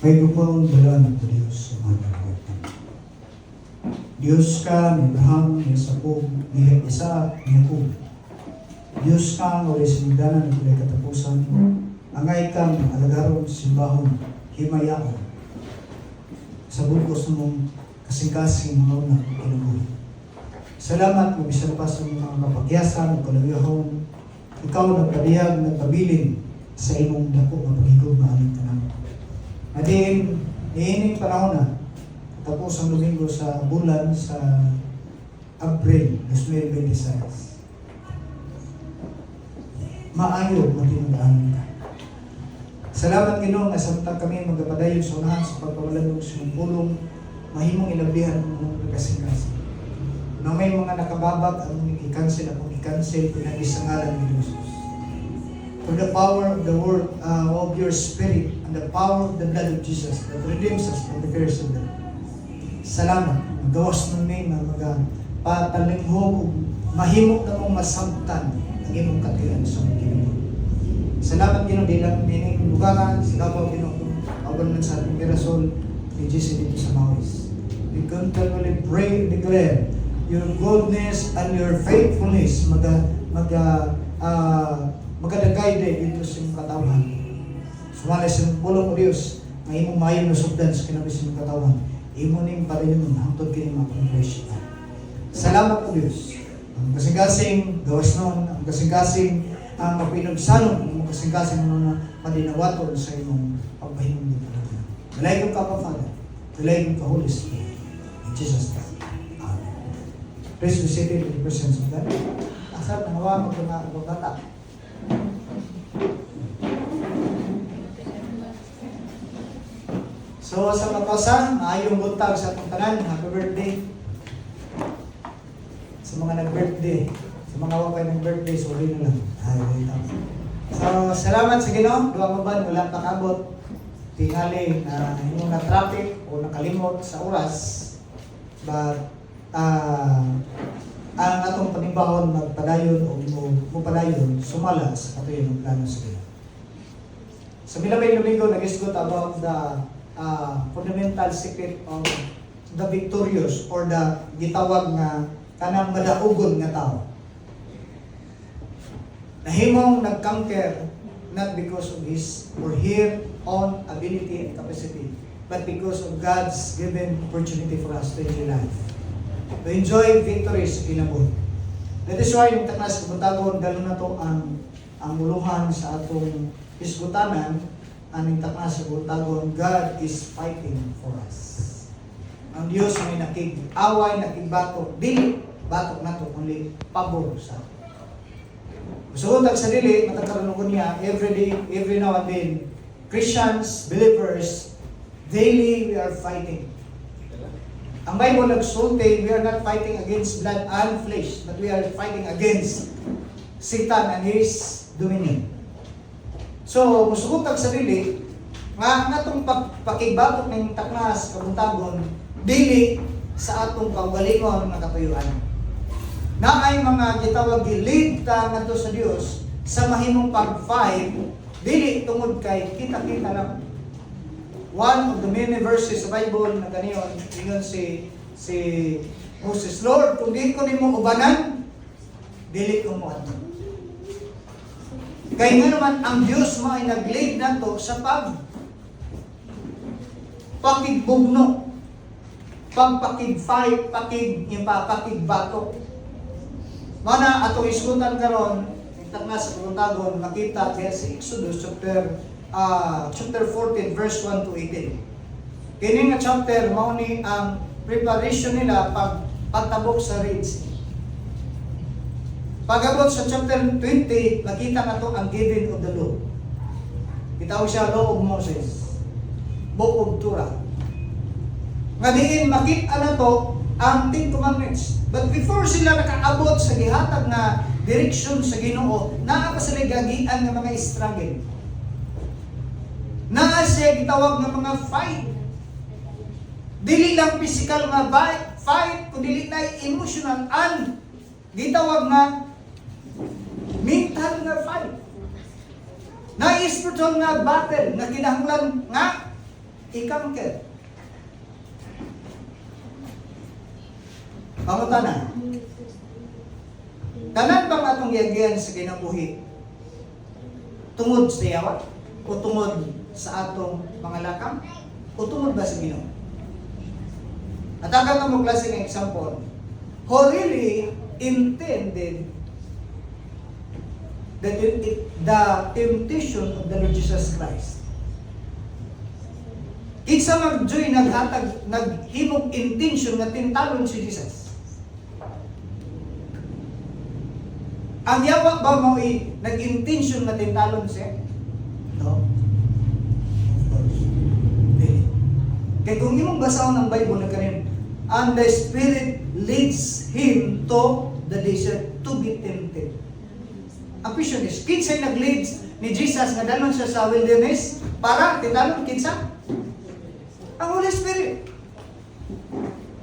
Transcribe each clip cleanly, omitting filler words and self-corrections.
May gupang dalan ng Diyos sa mga kapatid. Diyos ka ni Abraham, ni Jacob, ni Isaac, ni Jacob. Diyos ka ng wala sinigdanan ng kulay katapusan, angay kang alagaron, simbahon, himayaon. Sa bugos mong kasing-kasing mga unang kinabuhi. Salamat mo bisan pa sa mga kapagyasan, kalawihon. Ikaw nagpabiyag, nagpabilin sa imong dako nga pagigog na aming tanan. Adin, niining panahon na, tapos ang Domingo sa bulan sa Abril 2026. Maayo matinudaan ka. Salamat Ginoo nga samtang kami magapadayon sa unahan sa pagpawalan ng sinulong mahimong ilabihan ng kasing-kasing. Na may mga nakababag ang i-cancel akong i-cancel pinagis sa ngalan ni Jesus. For the power of the word of your spirit and the power of the blood of Jesus that redeems us from the curse of death. Salamat. Magawas ng name na magpatalinghog mahimok na mong masabtan ang imong katilan sa mga Ginoo. Salamat Ginoo dilang dining lugaran sa Davao Ginoo awan man sa ating pirasol ni Jesus dito sa Mawis. We continually pray and declare your goodness and your faithfulness magkadagay dito sa iyong katawan. Sumala sa iyong pulong o Diyos na imong mayon na sugdan sa kinabis sa iyong katawan. Imo ning parinyon hangtod kini makompress. Salamat po Diyos. Ang kasing-kasing gawas noon, ang kasing-kasing ang mapinagsalong, ang kasing-kasing na madinawaton sa imong pagpahinom dito. Dalay kong ka pa, Father. Dalay kong ka, Holy Spirit. In Jesus' name. Amen. Please be seated in the presence of God. Asal na hawa magkata. So sa pagkasa, maayong buntag sa atong tanan. Happy birthday. Sa mga nag-birthday, sa mga wakay nag-birthday, sorry na lang. So salamat sa Ginoo. Duwa maban wala pakabot. Tingali na yung na-traffic o nakalimot sa oras. But ang atong panibahon magpadayon o mupadayon sumala sa katuyon ng plano sa Ginoo. Sa Bilabay Domingo, nag-isgot about the fundamental secret of the victorious or the gitawag nga kanang madaugon nga tao. Nahimong nag-conquer not because of his or her own ability and capacity, but because of God's given opportunity for us to enjoy life. To enjoy victories in a boy. That is why yung taknas kabutagon, dalo na to ang uluhan sa atong isgutanan, aning taknas sa kabutagon, God is fighting for us. Ang Diyos may nakig-away, nakig-batok, dili batok na to, kundi pabor sa atin. So, sa dili, matagkaroon ko niya, every day, every now and then, Christians, believers, daily we are fighting. Ang Bible nagsulti, we are not fighting against blood and flesh, but we are fighting against Satan and his dominion. So, musukutag sa dili, nga natong pakigbatok ng taknas, kabuntagon, dili sa atong kaugalingon nga katuyuan. Na ay mga gitawag gilid ta ngadto sa Dios sa mahimong pag-fight, dili tungod kay kita-kita lang. One of the many verses sa Bible na ganiyon, ingon si Moses, Lord, kung di ko nimo ubanan, dili ko mo ato. Kaya nga naman, ang Diyos mo ay nag-lead na to sa pakigbugno, pagpakig-fight, pakigbatok. Mana atong isgutan karon, itang nga sa Puntagon, makita kaya sa Exodus chapter 14 verse 1 to 18. Kini nga chapter mao ni ang preparation nila pagtabok sa Red Sea. Pag-abot sa chapter 20, nakita na to ang giving of the law. Itawag siya Law of Moses, Book of Torah. Nga diin makita na to ang 10 Commandments. But before sila nakaabot sa gihatag na direksyon sa Ginoo, naa pa sila gagian ng mga struggle. Naa siya gitawag ng mga fight. Dili lang physical nga fight, kundi na emotional and gitawag nga mental nga fight. Na spiritual nga battle na kinahanglan nga i-conquer. Pangutana. Tanan bang atong giagyan sa kinabuhi? Tungod sa yawa? O tungod sa atong mga lakang? O tungod ba sa Ginoo? At agad mo klase ng example, who really intended the temptation of the Lord Jesus Christ. Kinsa magjoy naghatag naghimog intention nga tintalon si Jesus. Ang yawa ba mo nag-intention na tintalon siya? No. Of course. Hindi. Kaya kung imong basahon ang Bible na kanin, and the Spirit leads him to the desert to be tempted. Ang question is, kinsa'y nag-leads ni Jesus nga dalon siya sa wilderness para tintalon kinsa? Ang Holy Spirit.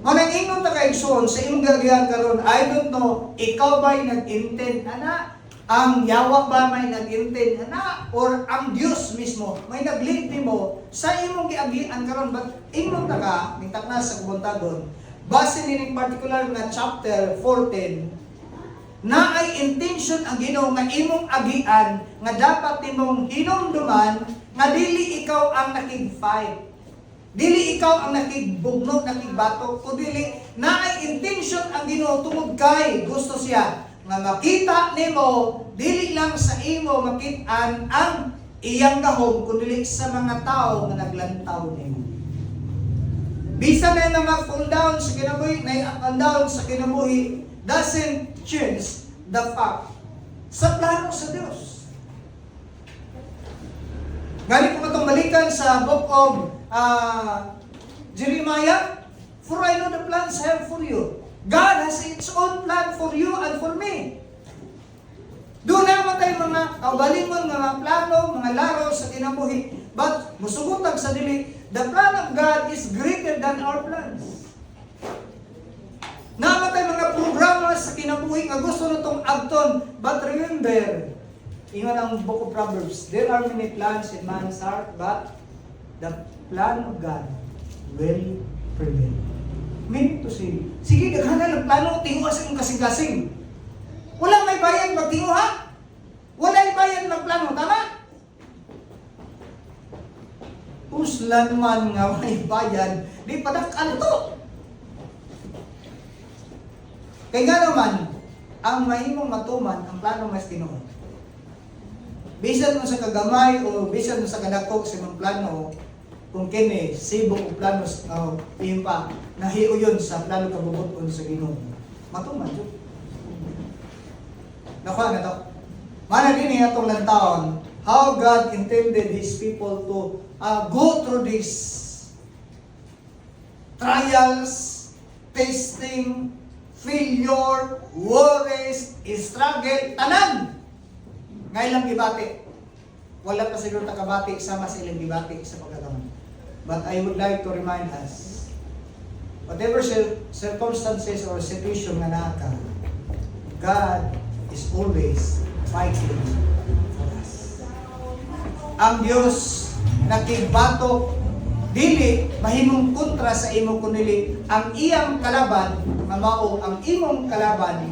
Manang ingon ta kay Igsoon sa imong gagayan karon, I don't know, ikaw ba'y nag-intend ana? Ang yawa ba may nag-intend ana? Or ang Diyos mismo may nag-lead nimo sa imong giagian karon? But ingon ta ka, ningtakna sa kubuntagon, base nining particular na chapter 14, na ay intention ang Ginoo nga imong agian nga dapat nimong hinumduman nga dili ikaw ang nakig-fight. Dili ikaw ang nakigbugnot, nakigbatok, o dili na ay intention ang Ginoo tungod kay gusto siya nga makita nimo dili lang sa imo makit-an ang iyang gahom kundi sa mga tao nga naglantaw nimo. Bisan na mag-fall down sa kinabuhi, na up and down sa kinabuhi, doesn't change the fact sa plano sa Diyos. Galing ko itong balikan sa book of Jeremiah, for I know the plans I have for you. God has its own plan for you and for me. Doon naman tayo mga kabalingon, mga plano, mga laro sa kinabuhi. But, musugutag sa dili, the plan of God is greater than our plans. Namatay mga programa sa kinabuhi nga gusto na itong agton. But remember, ingon ang Book of Proverbs, there are many plans in man's heart, but the plan of God will prevail. Meaning to say, sige, daghanan ng plano, tinguha sa imong kasing-kasing. Walang may bayan magtinguha. Walang bayan magplano, tama? Uslan man nga may bayan, di padakal to. Kaya nga naman, ang mahimong matuman, ang plano mas Ginoo. Bisan mo sa kagamay o bisan mo sa kadakok sa imong plano, kung kini sibok o plano pa, nahiuyon sa plano kabubuton sa Ginoo. Matuman yun. Nakuha na to. Mana din atong lantaon, how God intended His people to go through these trials, testing, failure, worries, struggle, tanan. Ngay lang gibati. Wala pa siguro takabati sama sa ilang gibati sa pagkagaman. But I would like to remind us, whatever circumstances or situation nga naka, God is always fighting for us. Ang Diyos nakigbatok, dili mahimong kontra sa imo kundi ang iyang kalaban, mamao ang imong kalaban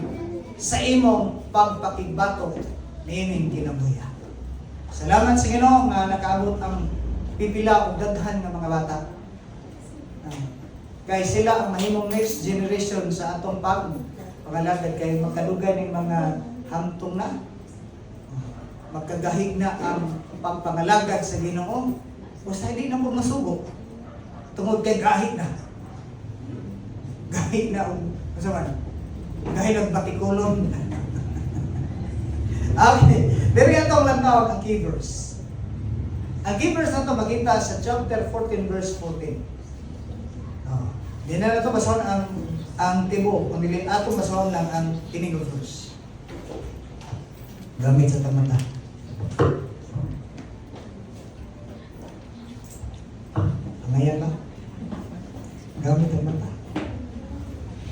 sa imong pagpakigbatok niining kinabuhi. Salamat sa Ginoo nga nakaabot ang pipila o daghan nga mga bata. Kay sila ang mahimong next generation sa atong pangalagad kay magkadugan ng mga hamtong na. Magkagahig na ang pagpangalagad sa Ginoo. Basta hindi na mo masubok. Tungod kay gahig na. Gahig na ang masaman. Gahig ng batikulon. Okay. Pero yan itong lang tawag ang key verse. Ang key verse na ito makita sa chapter 14 verse 14. Hindi na ito basahon ang tibo. Kung nilin atong basahon lang ang tinig verse. Gamit sa tamata. Ngayon lang. Gamit ang mata.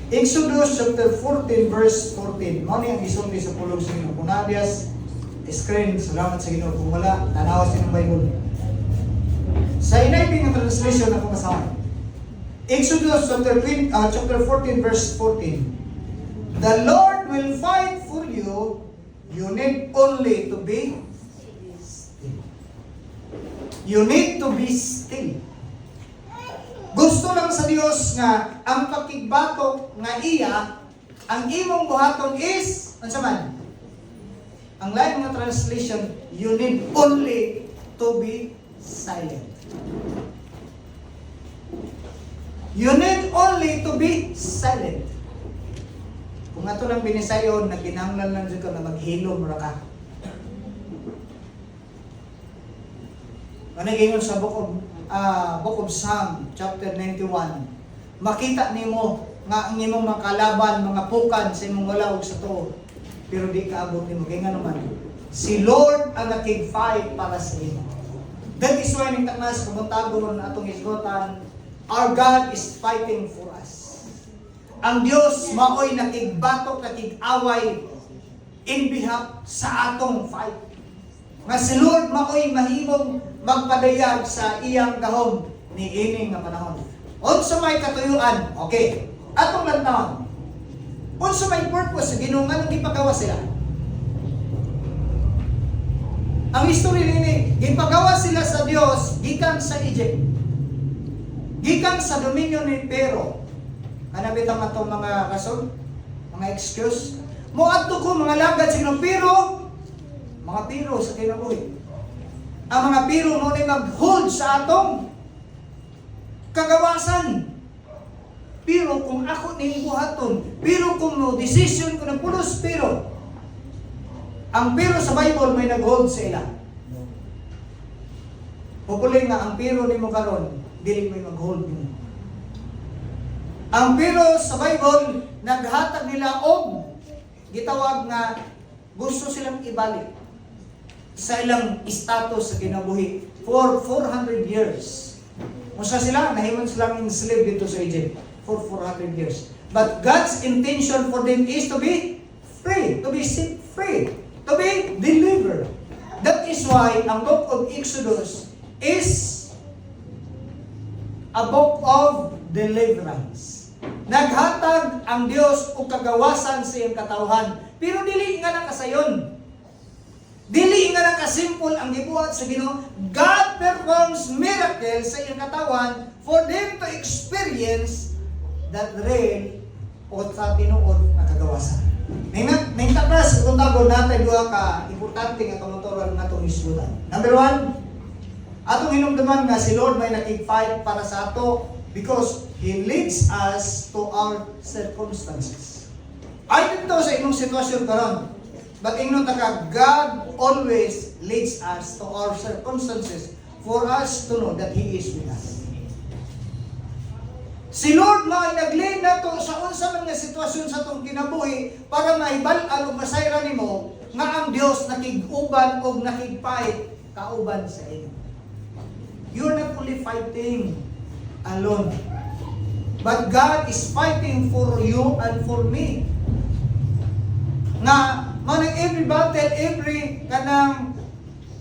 Exodus chapter 14 verse 14. Mani ang isundi sa pulong sa Ginoo. Kung nabias screen, salamat sa Ginoo. Kung wala, tanawas din ang Bible. Sa NIV ng translation ako masahan. Exodus chapter 14 verse 14. The Lord will fight for you. You need only to be still. You need to be still. Gusto lang sa Dios nga ang pakigbatok nga iya ang imong buhaton is unsa man? Ang lain nga translation, you need only to be silent. You need only to be silent. Kung ato lang binisayon, naginanglan lang dyan ka na maghilom ra ka. Managing sa Book of Psalm, chapter 91, makita nimo nga ang imong makalaban, mga pukan sa imong wala og sa tuo, pero di kaabot nimo. Kaya nga naman, si Lord ang nakig-fight para sa imo. That is why ning taknas kumutagon atong isgotan, our God is fighting for us. Ang Dios maoy nakigbatok, nakig-away in behalf sa atong fight. Nga si Lord maoy mahimong magpadayag sa iyang gahom ni ining nga panahon. Unsa may katuyuan? Okay. Atong lantawon. Unsa may purpose sa Ginoo nga gipagawa sila? Ang history nini, gipagawa sila sa Dios gikan sa Egypt. Gikan sa dominyo ni Pero. Kanabit ang atong mga rason, mga excuse. Moadto ko mga lagad sila Pero, mga Pero sa kinabuhi. Ang mga Pero mo ni mag-hold sa atong kagawasan. Pero kung ako ni buhaton, pero kung no decision ko na pulos pero, ang pero sa Bible may nag-hold sa ila. Pupuli nga ang pero ni mo karon, dili may mag-hold nimo. Ang pero sa Bible naghatag nila og gitawag nga gusto silang ibalik sa ilang status sa kinabuhi for 400 years. Musa sila nahimon silang enslaved dito sa Egypt for 400 years. But God's intention for them is to be free, to be set free, to be delivered. That is why ang book of Exodus is a book of deliverance. Naghatag ang Dios og kagawasan sa iyang katawhan, pero dili nga nakasayon. Dili nga nakasimple ang gibuhat sa Ginoo. God performs miracles sa iyang katawan for them to experience that real o sa tinuod na kagawasan. Ning takras kung tago natin duha ka importante nga kamotoran natong isgutan. Number 1, atong hinumduman nga si Lord may nakig-fight para sa ato because He leads us to our circumstances. Ay dito sa imong sitwasyon karon. But ingnon taka, God always leads us to our circumstances for us to know that He is with us. Si Lord maay nag-lead nato sa unsa man nga sitwasyon sa atong kinabuhi para mahibal-an ug masayran nimo nga ang Dios nakig-uban ug nakig-fight kauban sa inyo. You're not only fighting alone, but God is fighting for you and for me. Nga manang every battle, every kanang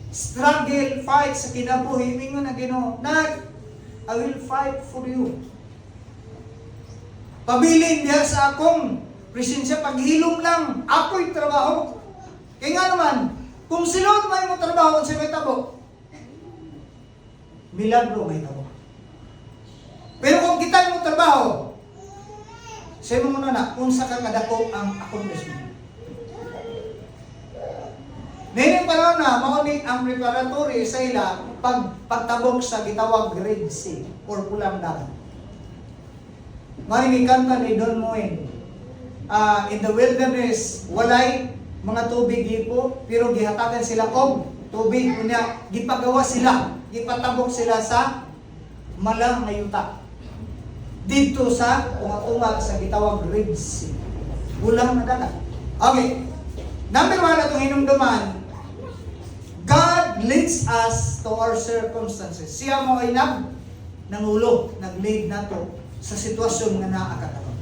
struggle, fight sa kinabuhi, mingon na Ginoo, I will fight for you. Pabilin diha sa akong presensya, paghilom lang, ako'y trabaho. Kaya nga naman, kung si Lord may mo trabaho, sa may tabo, milagro may tabo. Pero kung kita mo trabaho, sa mo muna na, kung sa kakadako ang accomplishment. Ngayon panahon na, maunit ang preparatory sa ila pagtabok sa gitawag Red Sea or Pulang Dagat. Maring ikanta ni Don Moen, in the wilderness, walay mga tubig gipo, pero gihatagan sila og tubig. Kunya, gipagawa sila, gipatabok sila sa malang nga yuta. Dito sa unga-unga sa gitawag Red Sea. Ulang na dagat. Okay. Number 1, atong hinumduman, God leads us to our circumstances. Siya mo ay nangulo, nag-lead nato sa sitwasyon nga naakataon.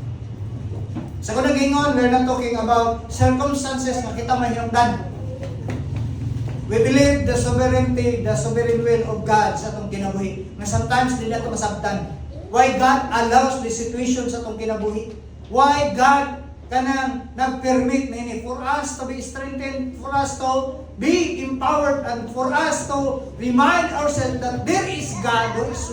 Sa kunang gingon, we're not talking about circumstances na kita may hinungdan. We believe the sovereignty, the sovereign will of God sa atong kinabuhi. Na sometimes di nato masabtan. Why God allows the situation sa atong kinabuhi? Why God kanang nag-permit na ini for us to be strengthened, for us to be empowered, and for us to remind ourselves that there is God who is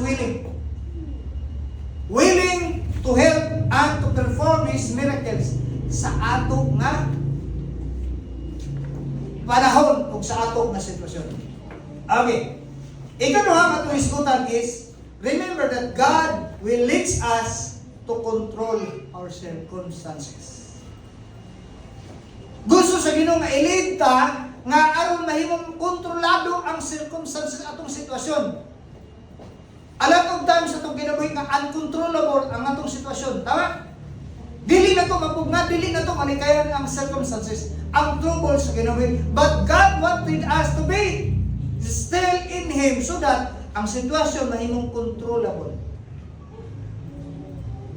willing to help and to perform His miracles sa ato nga panahon o sa ato nga sitwasyon. Okay. Ikaduha nga itong iskutan is, remember that God will lead us to control our circumstances. Gusto sa Ginoo nga i-lead ta nga aron mahimong kontrolado ang circumstances atong sitwasyon. A lot of times atong kinabuhi nga uncontrollable ang atong sitwasyon. Tama? Dili na to mapugna, dili na to malikayan ang circumstances, ang trouble sa kinabuhi. But God wanted us to be still in Him so that ang sitwasyon mahimong controllable.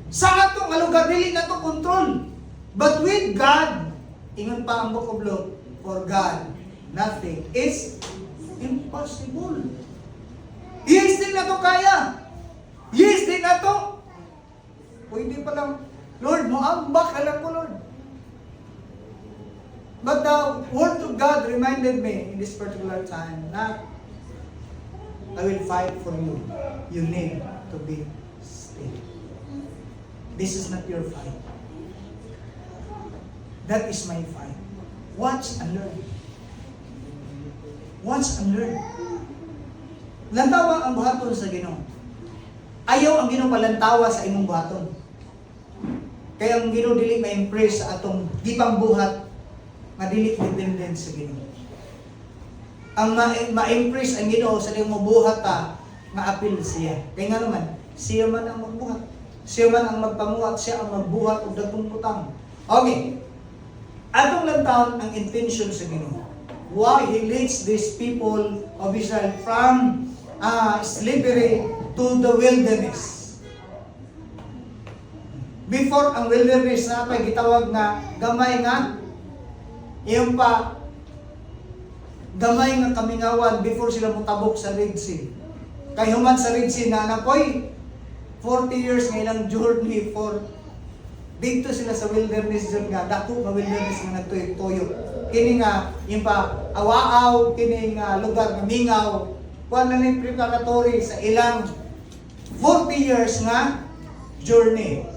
Sa atong lugar, dili na to control. But with God, ingon pa ang Book of Luke, for God, nothing is impossible. Yes, din na to kaya. Yes, din na to. Pwede pa lang, Lord, moambak ka lang ko, Lord. But the Word of God reminded me in this particular time na I will fight for you. You need to be still. This is not your fight. That is my fight. Watch and learn. Watch and learn. Lantawa ang buhaton sa Ginoo. Ayaw ang Ginoo palantawa sa imong buhaton. Kaya ang Ginoo dili ma-impress sa atong di pang buhat nga dili dependent sa Ginoo. Ang ma-impress ang Ginoo sa imong buhat ta nga apil siya. Kaya nga naman, siya man ang magbuhat. Siya man ang magpamuhat, siya ang magbuhat og dagkong butang. Okay. Atong lantawon ang intention sa Ginoo. Why He leads these people of Israel from slavery to the wilderness. Before ang wilderness na pa'y gitawag nga gamay nga iyong pa gamay nga kamingawan before sila mutabok sa Red Sea. Kay human sa Red Sea na napoy 40 years nga ilang journey for dito sila sa wilderness dyan nga dako nga wilderness nga nagtuyo-tuyo. Kini nga yung pa awaaw kini nga lugar nga mingaw kuan na ning preparatory sa ilang 40 years nga journey.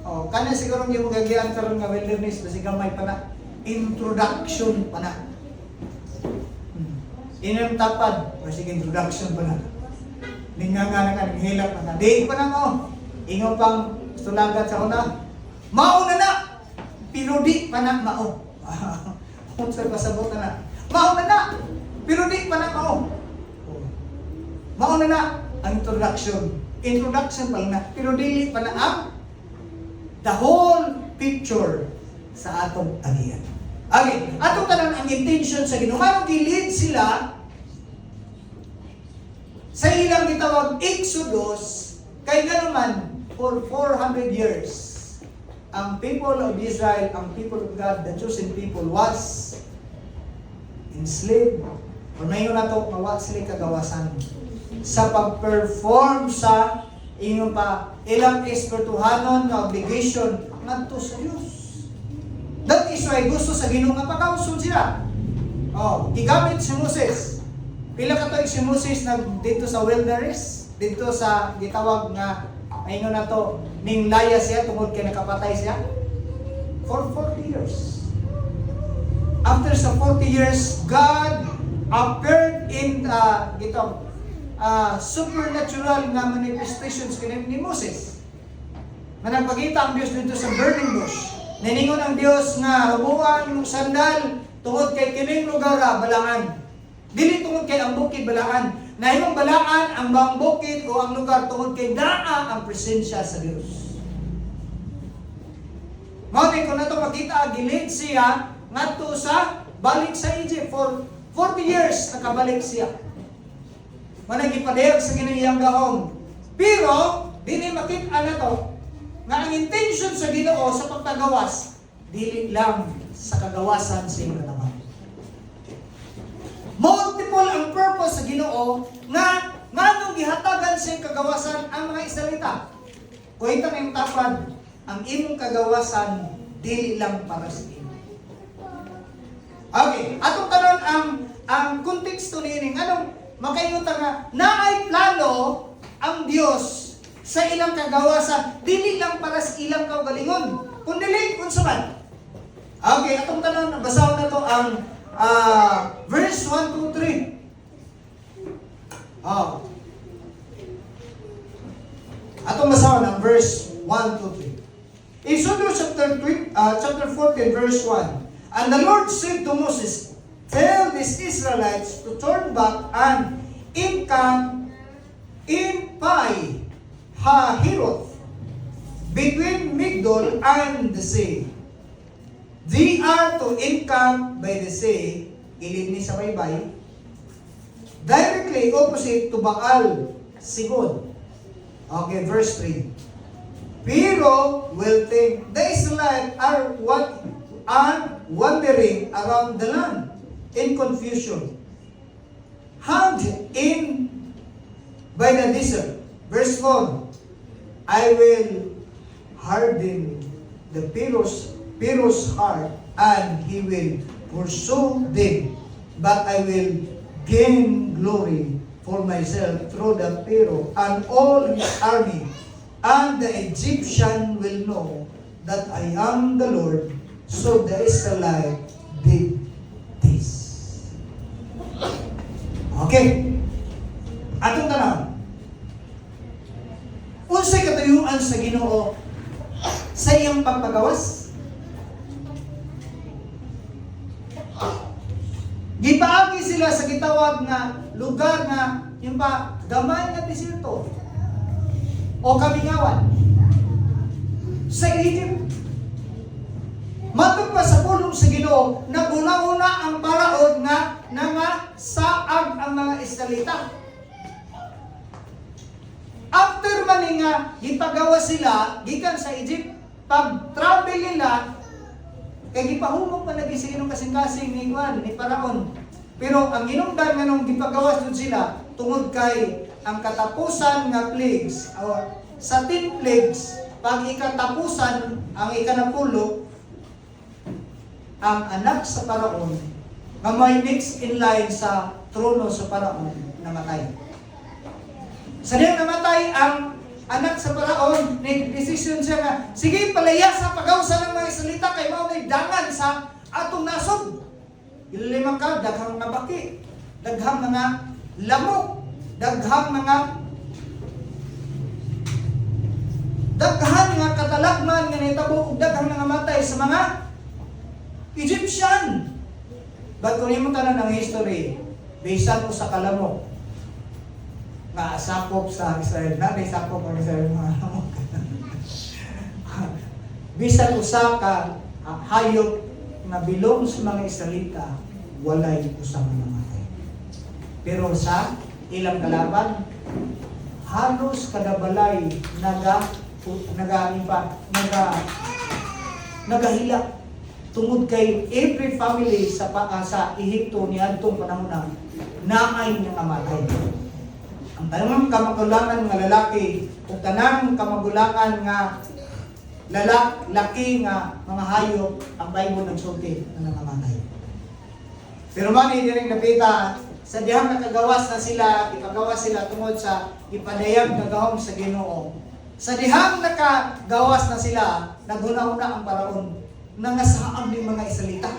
Oh, kana siguro yung magagian karon nga wilderness basi gamay pa na introduction pa na. Inam tapad basi introduction pa na. Ninga nga nang hilap na. Di pa na mo. Ingon pang sulagat sa una. Mao na na. Pero di pa na mao. Kung sa pasabot na. Mao na na. Pero di pa na mao. Mao na na ang introduction. Introduction pa lang na. Pero dili pa na ang the whole picture sa atong agian. Okay, atong tanan ang intention sa Ginoo. Ano gilid sila sa ilang gitawag Exodus kay nga naman for 400 years ang people of Israel, ang people of God, the chosen people was enslaved. Or mayon na ito, mawa sila kagawasan sa pag-perform sa ingon pa ilang espirituhanon nga obligation ngadto sa Dios. That is why gusto sa Ginoo nga pakausod sila. Oh, gigamit si Moses. Pila ka si Moses dito sa wilderness, dito sa gitawag nga ingon na to ning laya siya tungod kay nakapatay siya for 40 years. After sa 40 years, God appeared in supernatural na manifestations ni Moses. Managpakita ang Diyos dito sa burning bush. Niningon ang Diyos nga hubuan yung sandal tungod kay kining lugar balangan. Dili tungod kay ang bukid balaan. Nahimong balaan ang bang bukid o ang lugar tungod kay naa ang presensya sa Diyos. Mao kung nato makita gilid siya ngadto sa balik sa Egypt for 40 years nakabalik siya. Managipadayag sa giniyang gahom. Pero, dili makita na to, nga ang intention sa Ginoo sa pagtagawas, dili lang sa kagawasan sa iyong naman. multiple ang purpose sa Ginoo nga nganong gihatagan siyang kagawasan ang mga Israelita. Kuwenta na yung tapad, ang imong kagawasan dili lang para sa imo. Okay, atong tanon ang konteksto niini nganong makayuta nga naay plano ang Dios sa ilang kagawasan dili lang para sa ilang kaugalingon, kundi unsa man. Okay, atong tanon basahon na to ang verse 1 to 3. Atong basahon ang verse 1 to 3. Exodus chapter 14 verse 1. And the Lord said to Moses, tell these Israelites to turn back and encamp in Pi Hahiroth between Migdol and the sea. They are to encamp by the sea, ilid ni sa baybay, directly opposite to Baal Sigod. Okay, verse 3. Pharaoh will think the Israelites are wandering around the land in confusion, hemmed in by the desert. Verse 4. I will harden the Pharaoh's heart, and he will pursue them, but I will gain glory for myself through the Pharaoh and all his army, and the Egyptian will know that I am the Lord. So the Israelites did this. Okay. Atong tanaw. Unsay katuyuan sa Ginoo sa iyang pagpagawas? Gipaagi sila sa gitawag na lugar na yung pa gamay nga desierto o kamingawan sa Egypt. Matod pa sa pulong sa Ginoo, naguna-una ang paraon nga saag ang mga Israelita. After man nga gipagawa sila gikan sa Egypt, pag travel nila kay gipahumog pa lagi sa Ginoo kasing-kasing ni Juan ni Paraon. Pero ang hinungdan nga nung gipagawas dun sila tungod kay ang katapusan nga plagues o sa 10 plagues, pag ikatapusan ang ikanapulo, ang anak sa Paraon nga may next in line sa trono sa Paraon namatay. Sa diyang namatay ang anak sa Paraon, nag-decision siya nga, sige palaya sa pagawsa ng mga Israelita kay mao may dangan sa atong nasod. Ililimang ka, daghang mga baki, daghang mga lamok, daghang mga katalagman nga nitabo ug daghang mga matay sa mga Egyptian. But kung imo tanan ang history, bisan ko sa kalamok nga sakop sa Israel, na sakop ang Israel mga lamok. Bisan usa ka hayop na bilong sa mga Israelita, walay usa nga namatay. Pero sa ilang kalaban, halos kada balay nagahilak tungod kay every family sa Ehipto ni adtong panahon na naay nga namatay. Ang tanang kamagulangan nga lalaki ug tanang kamagulangan nga lalaki nga mga hayop ang Bible nagsulti na namatay. Pero mani diring napita sa dihang nakagawas na sila, ipagawas sila tungod sa ipadayag nga gahom sa Ginoo. Sa dihang nakagawas na sila, naghuna-huna ang Paraon nangasaam ni mga Israelita.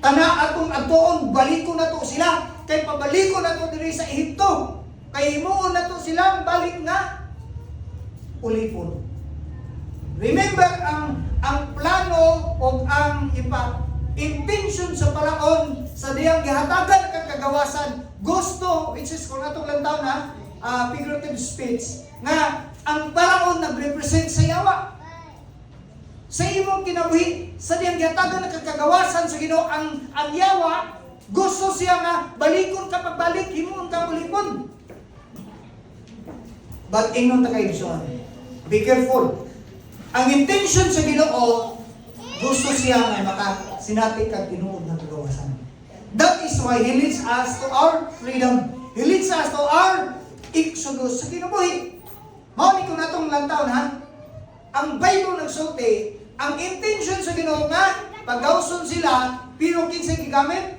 Tana atong atoon, baliko na to sila. Kay pabaliko na to diri sa Ehipto. Kay himuon na to silang balik nga ulipon. Remember ang plano o ang intention sa Paraon sa diyang gihatagan kang kagawasan. Gusto, which is kung atong lantaw na figurative speech, nga ang Paraon nag-represent sa yawa. Sa imong kinabuhi, sa diyang gihatagan na kagawasan sa Ginoo ang yawa, gusto siya nga balikon ka pagbalik, himuon ka ulipon. But ingon ta kay John, be careful. Ang intention sa Ginoo, gusto siya nga makasinati kag tinuod na kagawasan. That is why He leads us to our freedom. He leads us to our exodus sa kinabuhi. Mao ni kung natong lantaw ha. Ang Bible nagsulti, ang intention sa Ginoo nga pagawson sila, pero kinsay gigamit?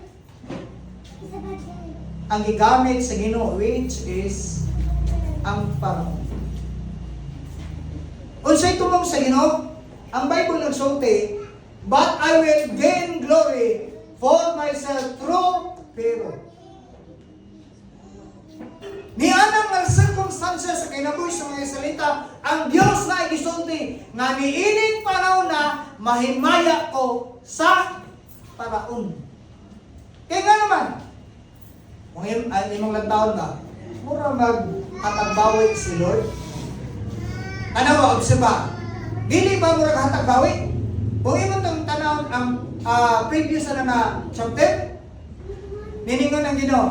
Ang gigamit sa Ginoo which is ang Paraon. Unsay tumong sa Ginoo? Ang Bible nagsulti, but I will gain glory for myself through Pharaoh. Ni anang nga circumstances sa kinabuhi sa mga salita, ang Dios na igisulti nga niining panahon na mahimaya ko sa Paraon. Kaya nga naman, kung imong lantaon ka, mura mag-hatagbawi si Lord. Ano ba, observa? Dili ba mura hatagbawi? Kung imong itong tanawon ang previous na chapter, niningon ang Ginoo,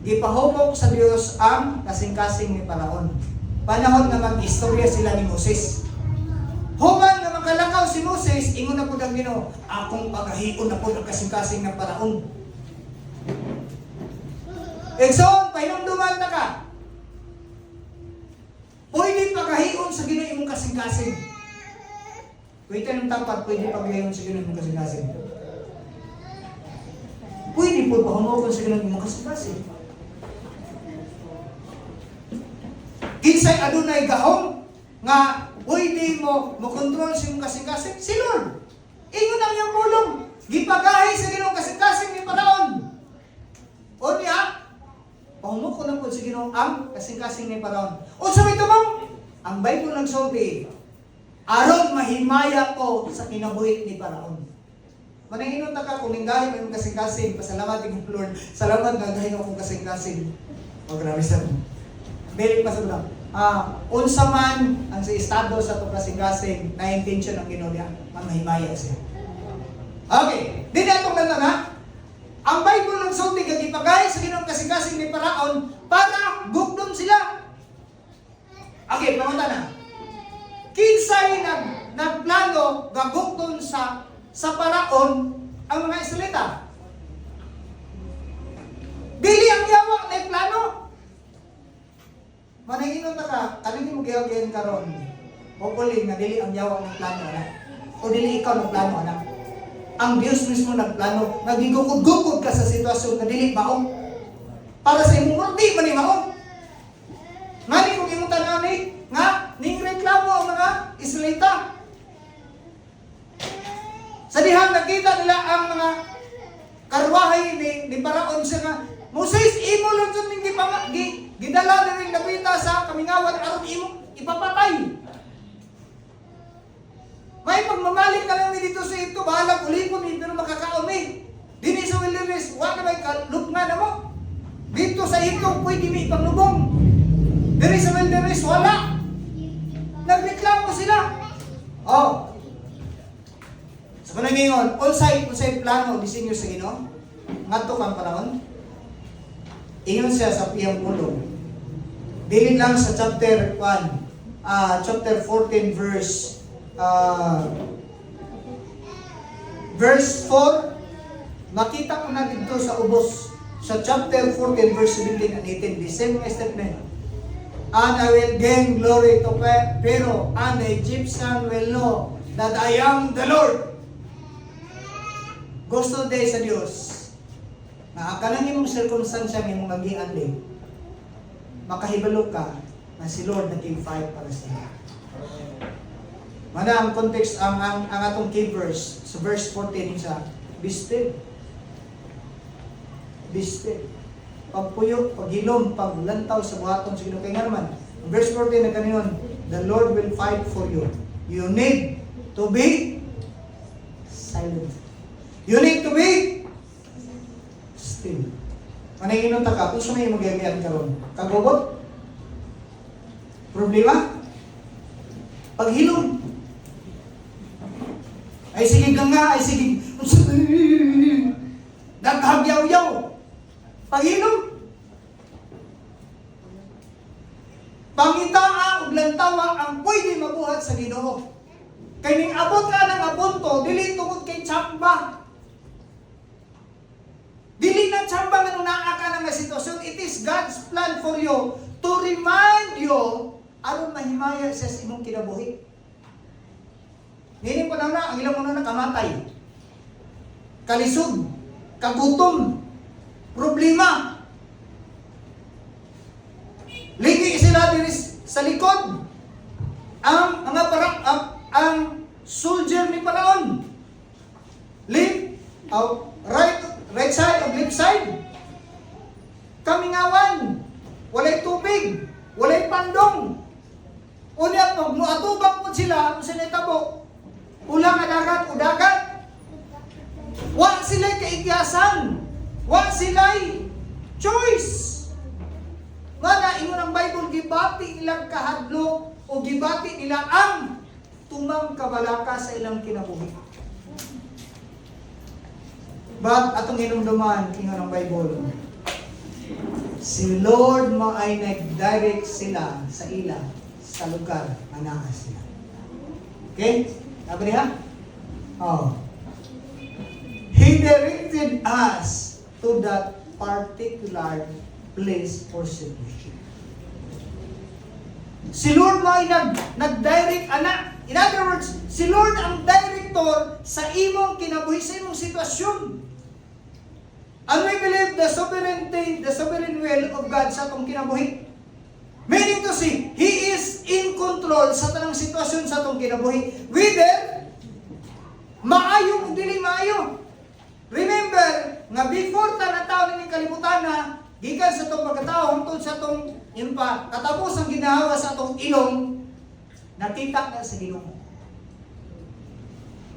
gipahumok sa Dios ang kasing-kasing ni Paraon. Panahon nga mag-istorya sila ni Moses. Human nga makalakaw si Moses, ingon na po ang Ginoo, akong pagahion na po ang kasing-kasing ng Paraon. Exon, pahinumduman na ka. Pwede pagahion sa Ginoo imong kasing-kasing. Pwede ng tapat, pwede pagahion sa Ginoo imong kasing-kasing. Pwede po pahumokon sa Ginoo imong kasing-kasing. Kinsay adunay gahom nga pwede mo kontrol sa imong kasing-kasing? Si Lord. Ingon ang iyang pulong. Gipagahi sa Ginoo kasing-kasing ni Paraon. O niya, pahumok ko na po sa Ginoo ang kasing-kasing ni Paraon. O sa may tumang, ang Bible nagsulti, aron mahimaya ko sa kinabuhi ni Paraon. Manahinon ta ka, kung ninggahin mo yung kasing-kasing, pasalamat yung Lord, salamat nga gahin akong kasing-kasing. O grabe sa mo. Belik pa sa blang. Unsa man ang sa estado sa itong kasing-kasing na intention ng Ginoo niya, mahimaya siya. Okay, di na itong ganda na, ang Bible ng sulti gagipagay sa Ginoong kasing-kasing ni Paraon para gugdom sila. Okay, pamunta na. Kinsay nagplano gagugdom sa Paraon ang mga Israelita? Dili ang yawa na plano. Manahinon na ka, kanini mo gayagyan karon. Hopefully nga dili ang yawa ng plano anak. O dili ikaw ng plano anak. Ang Diyos mismo nagplano, nagigukod-gukod ka sa sitwasyon na dili maong. Para sa imong di man ni maong. Ngani kung imong tanan ni nga ning reklamo ang mga Israelita. Sa dihang nakita nila ang mga karwahay ni Paraon siya nga, Moses, imo lang dyan ning gidala na rin nabita sa kamingawan aron imo ipapatay. May pagmamalik ka lang dito sa ito, bahala ulipon, hindi na makakaon eh. Dini sa wilderness, wala may kalupnga na mo. Dito sa ito, pwede may ipanglubong. Dini sa wilderness, wala. Nagreklamo sila. Oh. Sa panangingon, unsay plano, disenyo sa Ginoo? Ngadto kang panahon. Ingon siya sa piyang pulong. Dili lang sa chapter 1, chapter 14 verse 4, makita ko na dito sa ubos sa chapter 14 verse 17 and 18, the same statement. And I will gain glory to Pharaoh, and the Egyptian will know that I am the Lord. Gusto day sa Dios na kanang imong circumstansya nga imong nagianlig, makahibalo ka na si Lord nag-fight para sa iyo. Mana ang context ang atong key verse sa verse 14 sa be still. Be still. Pagpuyo, paghilom, paglantaw sa buhaton sa Ginoo kay nga naman. Verse 14 na kaniyon, the Lord will fight for you. You need to be silent. You need to be still. Manahinon ta ka, kung sa may magyagyan karon, kagubot? Problema? Paghilom. Ay sige ganga, ay sige daghagyaw-yaw. Paghilom. Pangitaa ug lantawa ang pwede mabuhat sa Ginoo. Kay ning abot ka ng abonto, dili tungod kay tsamba. Dili is God's plan for you to remind you aron mahimaya sa imong kinabuhi. Nini pa na ang ilang mga nakamatay. Kalisod, kagutom, problema. Ligi sila diri sa likod. Ang mga ang soldier ni Paraon. Right side o left side. Kamingawan. Walay tubig. Walay pandong. Unya pag muatubang po sila, kung sila tabo, ulang nga dagat o dagat. Wa sila'y kaigyasan. Wa sila'y choice. Mana ingon ang Bible, gibati ilang kahadlok o gibati nila ang tumang kabalaka sa ilang kinabuhi. But atong hinumduman, ingon ang Bible, si Lord mo ay nag-direct sila sa ila sa lugar na naa sila. Okay? Sabi niya? Oh. He directed us to that particular place or situation. Si Lord mo ay nag-direct, anak. In other words, si Lord ang director sa imong kinabuhi, sa imong sitwasyon. And we believe the sovereign will of God sa atong kinabuhi. Meaning to say, He is in control sa tanang sitwasyon sa atong kinabuhi. Whether maayo o dili maayo. Remember, nga before ta nataw ni kalibutan na, gikan sa itong pagkatao, hangtod sa itong impa, katapos ang ginawa sa itong ilong, nakita na sa Ginoo.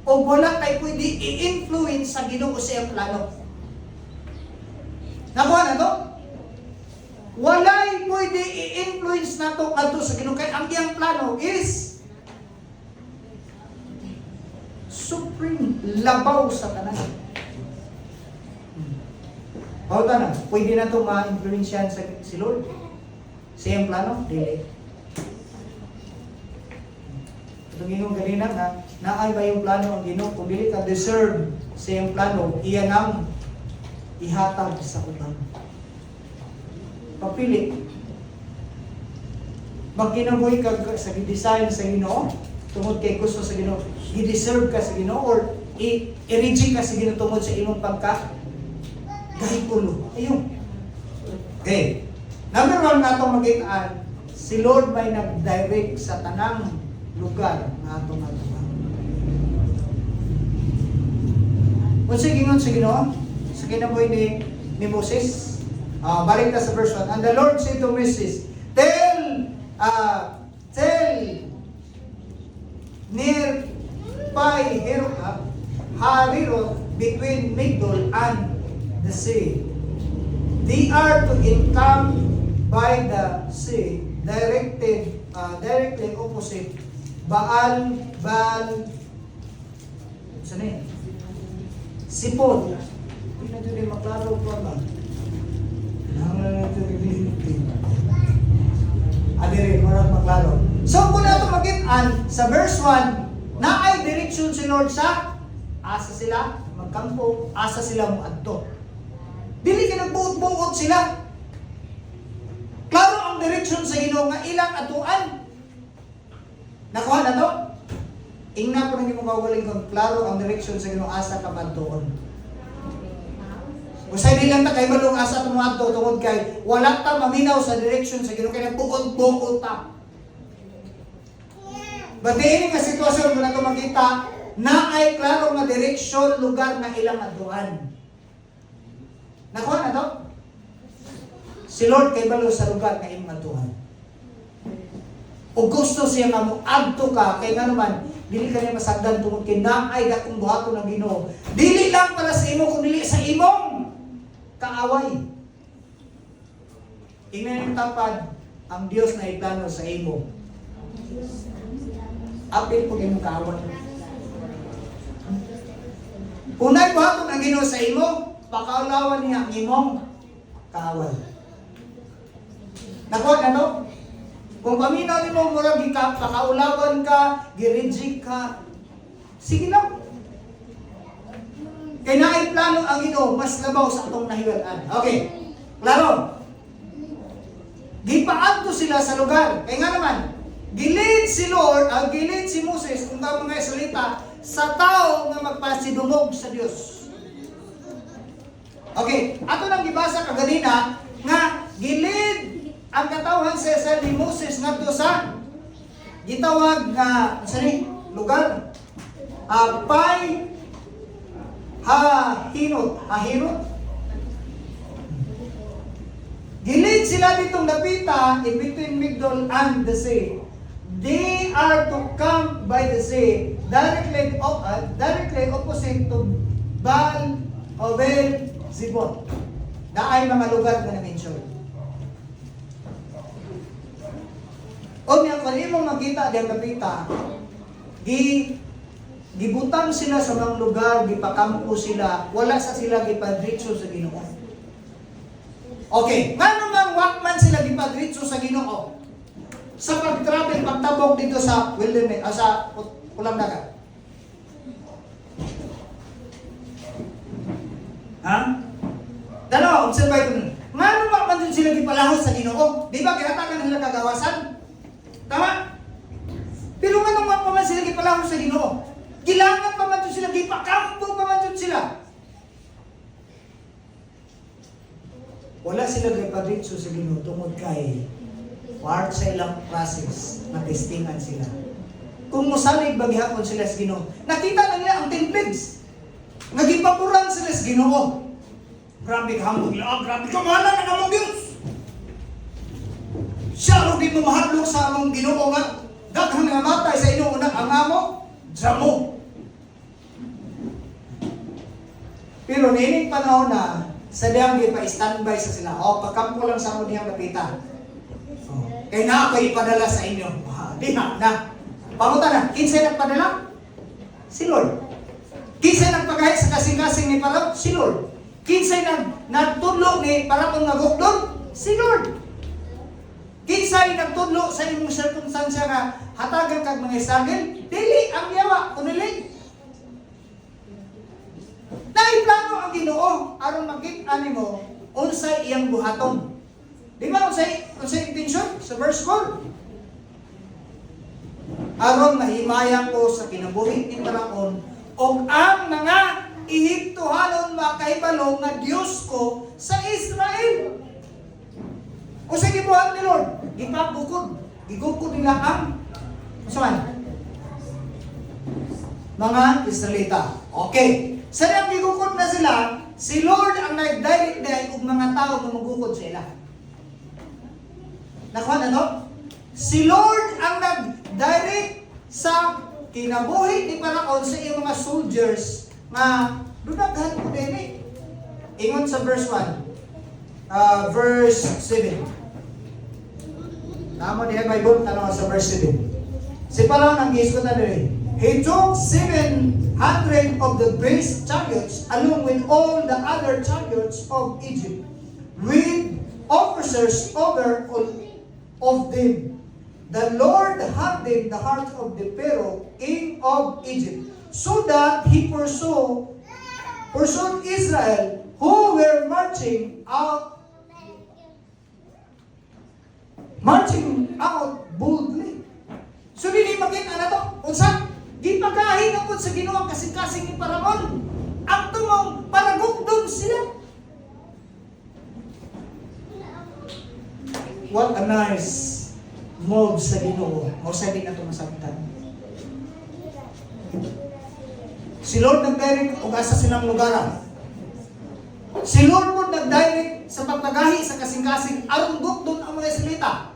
O wala tayo pwede i-influence sa Ginoo sa iyang plano. Nakuha na to? Walay pwede i-influence na to adto sa Ginoo, kaya ang iyang plano is supreme, labaw sa tanan. Bawta na, pwede na ito ma-influensyan si Lord. Sa iyang plano, dili. Itong Ginoo ganina na, naay ba yung plano ang Ginoo? Kung dili ka deserve sa iyang plano, iyan ang ihatag sa uban. Papili. Magkinabuhi ka sa design sa Ginoo, tungod kay gusto sa Ginoo, i-deserve ka sa Ginoo, or i-reject ka sa Ginoo tungod sa imong kahikulo. Ayun. Okay. Number 1 na itong magitaan, si Lord may nag-direct sa tanang lugar na itong natuwa. Kung sigingon sa Ginoo, sa kinabuhi ni Moses, balik na sa verse 1. And the Lord said to Moses, tell near Pi Harirot between Migdol and the sea. They are to encamp by the sea, directly opposite Baal Sipon. Hindi na ito maklaro pa ba? Adiri, marang maklaro. So, kung na ito magitan, sa verse 1, na ay direksyon si Lord sa asa sila magkampo, asa sila muadto. Dili ka nagbuot-buot sila. Klaro ang direksyon sa Ginoo nga ilang atuan. Nakuha na to? Ingna po nang imong kaugaling kung klaro ang direksyon sa Ginoo asa ka madtuon. Usay di lang ta kay balong asa tumadto tungod kay wala ta maminaw sa direksyon sa Ginoo kay nagbuot-buot ta. But diin nga sitwasyon mo na ito makita na ay klaro nga direksyon lugar na ilang atuan. Nakuha na to? Si Lord kay balo sa lugar na imong atuan. O gusto siya nga mo adto ka kay nga naman dili ka niya masagdan tungod kay naay dakong buhaton ng Ginoo. Dili lang para sa imo kundi sa imong kaaway. Ingnan tapad ang Dios na iplano sa imo. Apil po imong kaaway. Unay buhaton ang Ginoo sa imo, pakaulawan niya ang imong kaaway. Nakuha na to? Kung paminaw ni mo murag ka, pakaulawan ka, gireject ka, sige lang. Kaya naay plano ang Ginoo, mas labaw sa atong nahiwalaan. Okay, klaro. gipaadto sila sa lugar. Kaya nga naman, gilid si Lord, gilid si Moses, kung tawag mga salita, sa tao nga magpasidumog sa Dios. Okay, ato nang gibasa kaganina nga gilid ang katawhan sa Israel ni Moses ngadto sa gitawag nga lugar. Pay Hahinot. Gilid sila ditong dapita in between Migdol and the sea. They are to come by the sea directly opposite to Baal Ovel Zibon. Naay mga lugar na na-mention. O niya, kung mo makita diyang dapita, gibutang sila sa mga lugar, gipakampo sila, wala sa sila gipadritso sa Ginoo. Okay, ngano mang wakman sila gipadritso sa Ginoo? Sa pag-travel, pagtabog dito sa wilderness, sa pulang dagat. Ha? Dalawa, observe ito. Ngano man din sila gipalahos sa Ginoo? Di ba kinatakan nila kagawasan? Tama? Pero ngano man sila gipalahos sa Ginoo? Gilangan pa man sila, gipakampo pa man sila. Wala sila gipadritso sa Ginoo tungod kay part sa ilang process na testingan sila. Kung musalig baghihapon sila sa Ginoo, nakita na nila ang 10 plagues. Nagipapuran sila sa Ginoo. Grabe ka hamog nila. Grabe ka mahala na namang Diyos. Siya ro di mo mahadlok sa among Ginoo nga daghang namatay sa inyong unang ang amo, dramo. Pero nining panahon na sa diyang gipa-standby sa sila. Pagkampo lang sa mo diyang napita. Kaya na ako ipadala sa inyo. Di na. Pamuta na, kinsay nagpadala? Si Lord. Kinsay nagpagahit sa kasing-kasing ni Parang? Si Lord. Kinsay nagtudlo ni Parang nga gukdon? Si Lord. Kinsay nagtudlo sa imong sirkumstansya nga hatagan kag mga isagil? Dili ang yawa, kunili. Naiplano ang Ginoo aron makita nimo unsay iyang buhaton. Di ba unsay intention sa verse 4? Aron mahimayan ko sa kinabuhi ni Paraon o ang mga Ehiptohanon makahibalo nga Dios ko sa Israel. O sa gibuhat ni Lord, gigukod nila ang mga Israelita. Okay. Sa nang gigukod na sila, si Lord ang nag-direct day og mga tao nga magukod sa ila. Nakuha na to? Si Lord ang nag-direct sa kinabuhi ni Paraon sa iyong mga soldiers na dunaghan mo din eh. Ingon sa verse 1. Verse 7. Tama niya Bible, tanong sa verse 7. Si Paraon ang giisgot na din. He took 700 of the base chariots along with all the other chariots of Egypt, with officers over all of them. The Lord hardened the heart of the Pharaoh, king of Egypt, so that he pursued Israel, who were marching out boldly. So dili makita na to. Unsa? Di pagkahin ako sa Ginoo kasing-kasing ni Paraon. Ang tumong paragugdon sila. What a nice move sa Ginoo. O sabi na ito masabtan. Si Lord nag-direct o asa silang lugar. Si Lord po nag-direct sa pagpagahi sa kasing-kasing aron gugdon ang mga Israelita.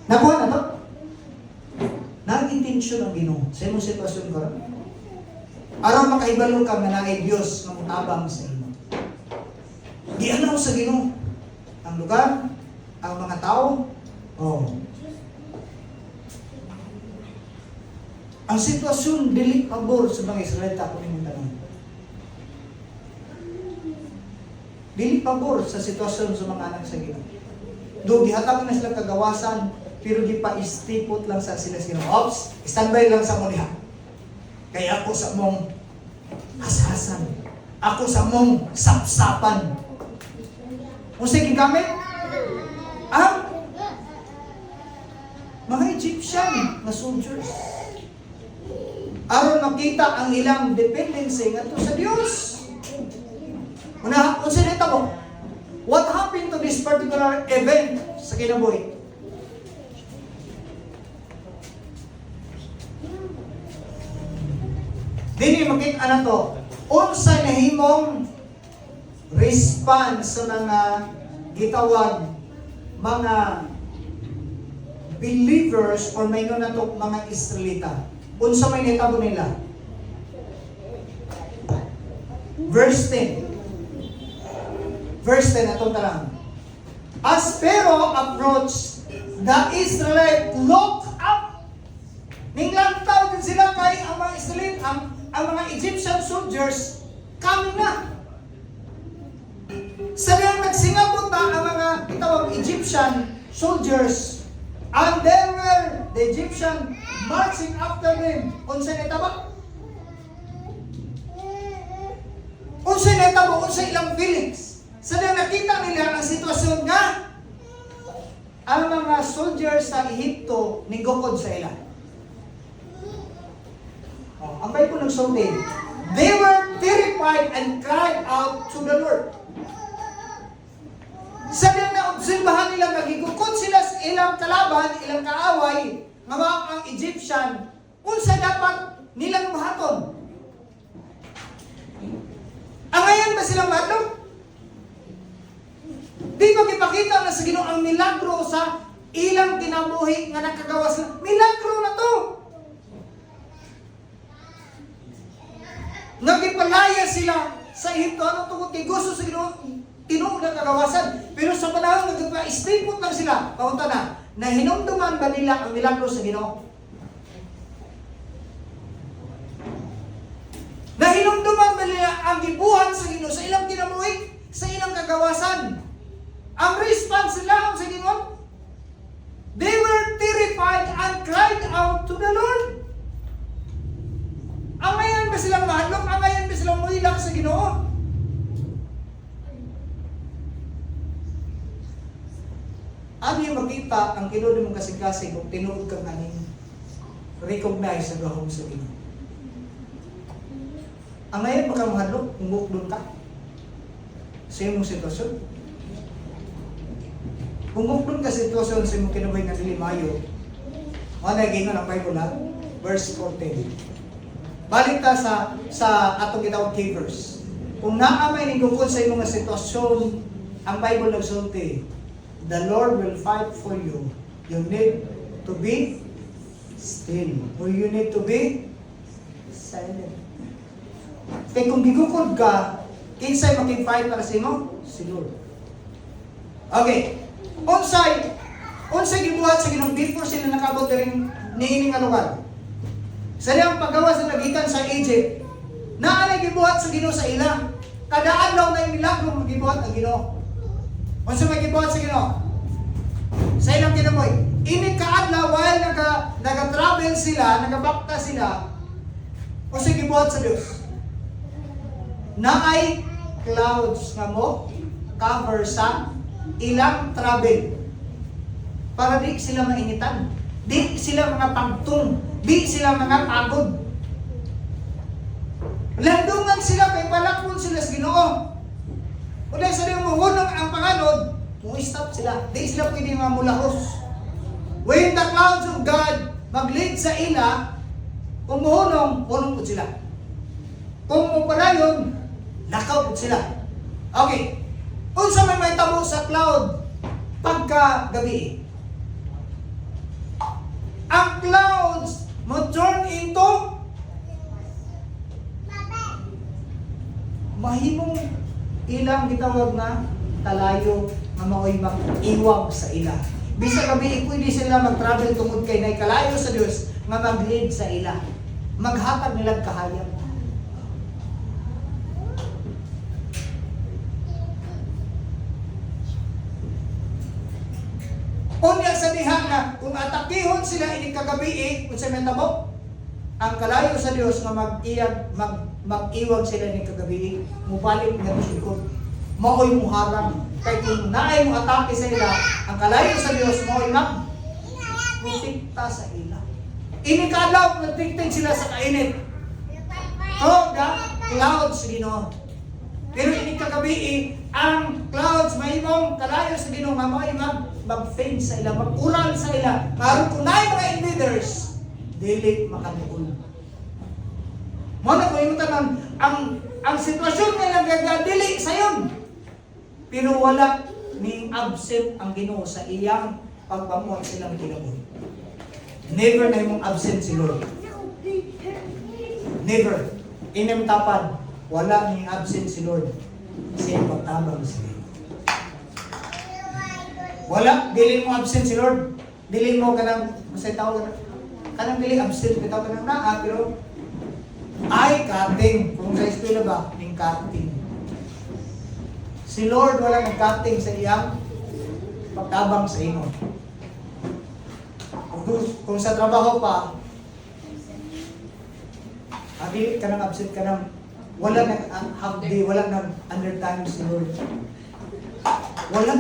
Nakuha na to? Nag-intensyon ang Ginoo sa imong sitwasyon ko. Aron makaibalo ka nga naay Dios nga mutabang sa imo. Gianaw sa Ginoo ang lugar, ang mga tao. Ang sitwasyon dili pabor sa mga Israelita kung imong tanong. Dili pabor sa sitwasyon sa mga anak sa Ginoo. Do gihatag na sila kagawasan, pero di pa istipot lang sa sila sila. Ops, standby lang sa muna. Kaya ako sa mong ashasan. Ako sa mong sapsapan. Unsay gigamit? Ang mga Egyptian na soldiers. Aron makita ang ilang dependency ngadto sa Dios. Unsay nahitabo? What happened to this particular event sa kinabuhi? Dili makita na to. Unsay nahimong response sa mga gitawag mga believers or may na to mga Israelita. Unsa may nahitabo nila? Verse 10. Verse 10 atong tarang. As Pharaoh approached, the Israelites looked up. Ninglantaw din sila kay ang mga Israelite, ang mga Egyptian soldiers coming na. Sa diyang nagsingabot na ang mga itawag Egyptian soldiers, and there were the Egyptian marching after them. Unsay nahitabo? Unsay nahitabo? Unsay ilang feelings? Sa diyang nakita nila ang sitwasyon nga ang mga soldiers sa Ehipto nigukod sa ila. Ang Bible nagsulti, they were terrified and cried out to the Lord. Sa diyang naobserbahan nila, nagigukod sila sa ilang kalaban, ilang kaaway, nga mga ang Egyptian, unsa dapat nilang mahaton? Ang ngayon ba silang mahaton? Di ba ipakita na sa Ginoo ang milagro sa ilang kinabuhi nga nakagawa sila? Milagro na to! Nagipalaya sila sa Ehipto. Ano tungkol kay gusto sa Ginoo? Tinuod na kagawasan. Pero sa panahon nagpa-istipot lang sila. Kaunta na hinumduman ba nila ang milagro sa Ginoo? Na hinumduman ba nila ang gibuhat sa Ginoo sa ilang kinabuhi, sa ilang kagawasan? Ang response nila sa Ginoo, they were terrified and cried out to the Lord. Ang ngayon ba silang mahadlok? Ang ngayon ba silang muhilak sa Ginoo? Ano yung makita ang kinuha mong kasing-kasing kung tinuod kang aning recognize sa gahong sa Ginoo? Ang ngayon baka mahadlok, umukdon ka sa iyong sitwasyon. Kung umukdon ka sa sitwasyon sa iyong kinabuhi nga dili maayo, wala gingon ang Bible ha? Verse 14. Balik ta sa atong gitawag key verse. Kung naamay ning gukod sa imong sitwasyon, ang Bible nagsulti, the Lord will fight for you. You need to be still. Or you need to be silent. Kaya kung gigukod ka, kinsay makipay para sa imo? Si Lord. Okay. Unsay gibuhat sa Ginoo before sila nakabot ring niining nga lugar. Sa diyang paggawa sa nagikan sa Egypt, naanay gibuhat sa Ginoo sa ila. Kada adlaw na milagro magibuhat ang Ginoo. Unsa may gibuhat sa Ginoo? Sa ilang kinabuhi. Ini kaadlaw while naga-travel sila, nagabakta sila, unsay gibuhat sa Dios? Naay clouds nga mo cover sa ilang travel para di sila mainitan, di sila mga pagtong, di sila mga pagod. Landungan sila kay palakon sila sa Ginoo. Uday sa diyo mohunong ang panganod, mo-stop sila. Di sila pwede mga mulahos. When the clouds of God mag-lead sa ila, kung mohunong, hunong po sila. Kung mupadayon, lakaw po sila. Okay. Unsa may mahitabo sa cloud pagka gabi? Ang clouds mo turn into mahimong ilang gitawag na talayo nga maoy mag-iwag sa ila. Bisa gabi pwede sila mag-travel tungod kay nay kalayo sa Dios nga mag-lead sa ila. Maghatag nila kahayag. Unya sa diha na kung atakihon sila ini kagabi kung sa mentabo ang kalayo sa Dios nga mag-iwag sila ni kagabi mubalik nga likod. mao'y muharang. Kaya kung naay mo atake sa ila, ang kalayo sa Dios mao'y mag-protekta sa ila. Inikadlaw, protected sila sa kainit. So, the clouds, Ginoo. Pero inikagabi, ang clouds, mahimong kalayo sa Ginoo, nga mao'y mag-faint sa ila, mag-ural sa ila. Karon kung naay mga invaders, dili makaduol. Mo na ko yung tanan, ang sitwasyon nga nagdadili sa yon. Pero wala ning absent ang Ginoo sa iyang pagpamuhat silang kinabuhi. Never na imong absent si Lord. Never. Inem tapad, wala ning absent si Lord sa iyang pagtabang sa iyo. Wala, dili mo absent si Lord. Dili mo kanang masay tao kanang dili absent bitaw kanang naa pero ay cutting. Kung sa eskwela ba, ning cutting. Si Lord wala nag-cutting sa iyang pagtabang sa imo. Kung sa trabaho pa, abi ka nang absent ka nang wala nag half day, wala nag undertime si Lord. Wala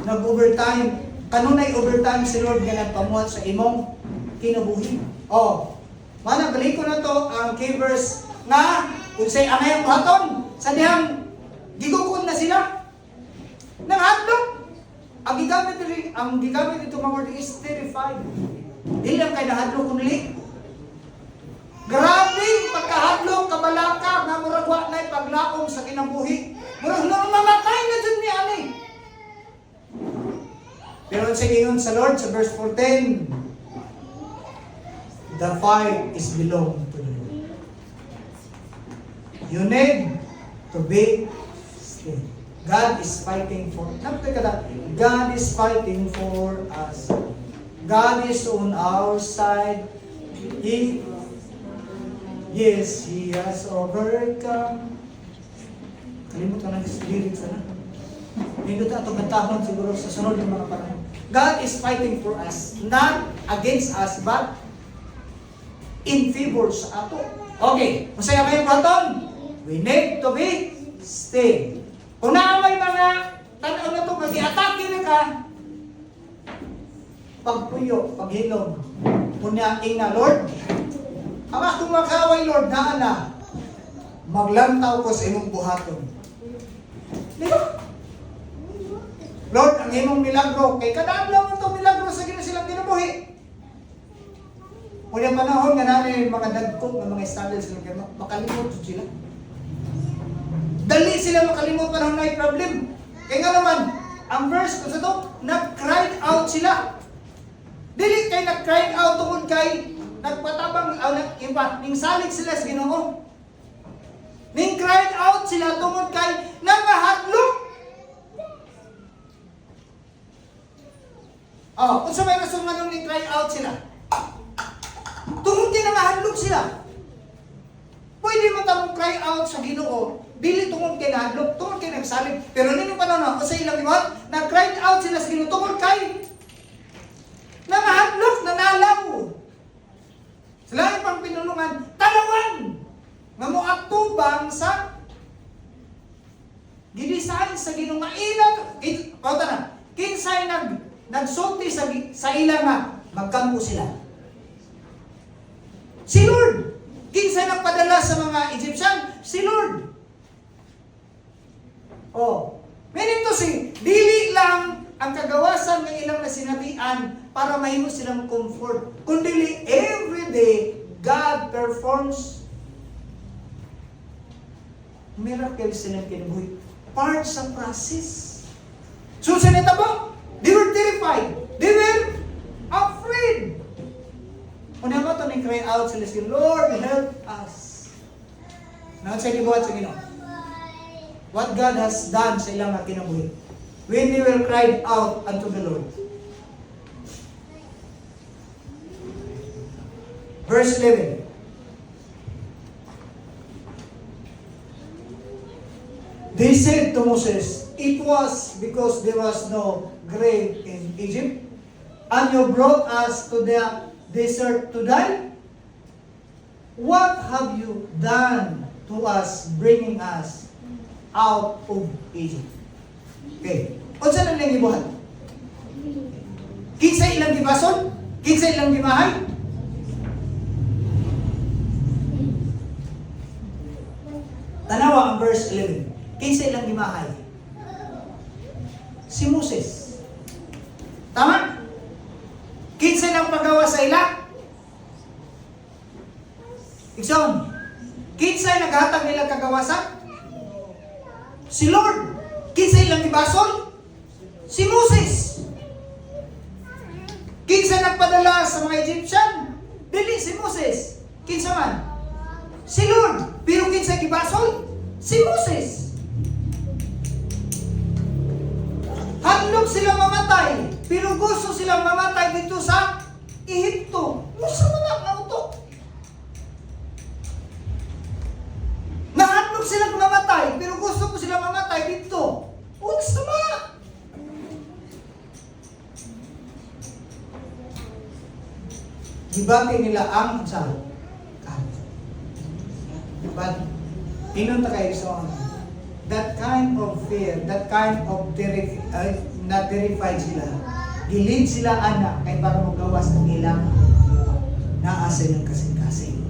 nag-overtime. Kanunay overtime si Lord nga nagpamuhat sa imong kinabuhi. Oh, mana balik ko na to ang key verse nga kung say angay ang buhaton sa dihang gigukod na sila. Nang hadlok. Ang gigamit dito mga word is terrified. Dili lang kay nahadlok kundi. Grabe pagkahadlok kabalaka nga murag wa nay paglaom sa kinabuhi. Murag mamatay na jud ni ani. Pero sa ingon sa Lord sa verse 14, the fight is belong to the Lord. You need to be still. God is fighting for God is fighting for us. God is on our side. Yes, He has overcome. Kalimutan ng lyrics na. Hindi ito itong katahon siguro sa sunod ng mga panahon. God is fighting for us, not against us, but in favor sa ato. Okay, masaya kayong baton? We need to be still. Kung naamay mga tanaw na ito, mag-i-atake na ka, pagpuyo, paghilom, punyaking na, Lord, ang akong makaway, Lord, na maglantaw ko sa imong buhaton. Di ba? Lord, ang imong milagro, kay kadaan lang itong milagro sa silang kinabuhi. Kung yung panahon nga namin mga dagkong, mga standards sila, kaya makalimot sila. Dali sila makalimot panahon na problem. Kaya nga naman, ang verse ko sa ito, nag-cried out sila. Dili kay nag-cried out tungkol kay nagpatabang, ning salig sila sa Ginoo. Ning cried out sila tungkol kay nangahadlok. Oh, kung sa may rason nga nung ni-cry out sila. Tungkol kay nangahadlok sila. Pwede mo tamong cry out sa Ginoo. Dili tungkol kay nahadlok, tungkol kay nagsalig. Pero nino pa na, kasi ilang iwan, nag-cry out sila sa Ginoo tungkol kay nangahadlok, nanalaw. Sila yung pang pinulungan, talawan! Nga mo atubang sa gidesign sa Ginoo nga ilang, pauta na, kinsay nagsulti sa ilang nga, magkampo sila. Si Lord! Kinsay nagpadala sa mga Egyptian? Si Lord! Oh, meaning to say, dili lang ang kagawasan ng ilang nasinabihan para mahimo silang comfort. Kundi every day, God performs miracles silang kinabuhi. Part sa process. So, sa netabo, they were terrified. They were afraid. Kung naman ito, nag-cry out sila si Lord, help us. Nakasay libuhat sa Ginoo. What God has done sa ilang kinabuhi. When they were cried out unto the Lord. Verse 11. They said to Moses, it was because there was no grain in Egypt, and you brought us to the desert to die? What have you done to us, bringing us out of Egypt. Okay. Unsa na lang gibuhat? Kinsa ilang gibason? Kinsa ilang gimahay? Tanawa ang verse 11. Kinsa ilang gimahay? Si Moses. Tama? Kinsa ilang pagawa sa ila? Ikson. Kinsa ilang naghatag nila kagawasan? Si Lord. Kinsa ilang gibason? Si Moses. Kinsa nagpadala sa mga Egyptian? Dili si Moses. Kinsa man? Si Lord. Pero kinsa gibason? Si Moses. Handog silang mamatay, pero gusto silang mamatay dito sa Ehipto. Musa man ang auto. Nahandog silang mamatay, pero gusto ko silang mamatay dito. Unsa man? Gibati nila ang sa but pinunta kayo sa that kind of fear, that kind of not terrified sila. Gilid sila anak kay para magawas ng ilang naasa ng kasing-kasing.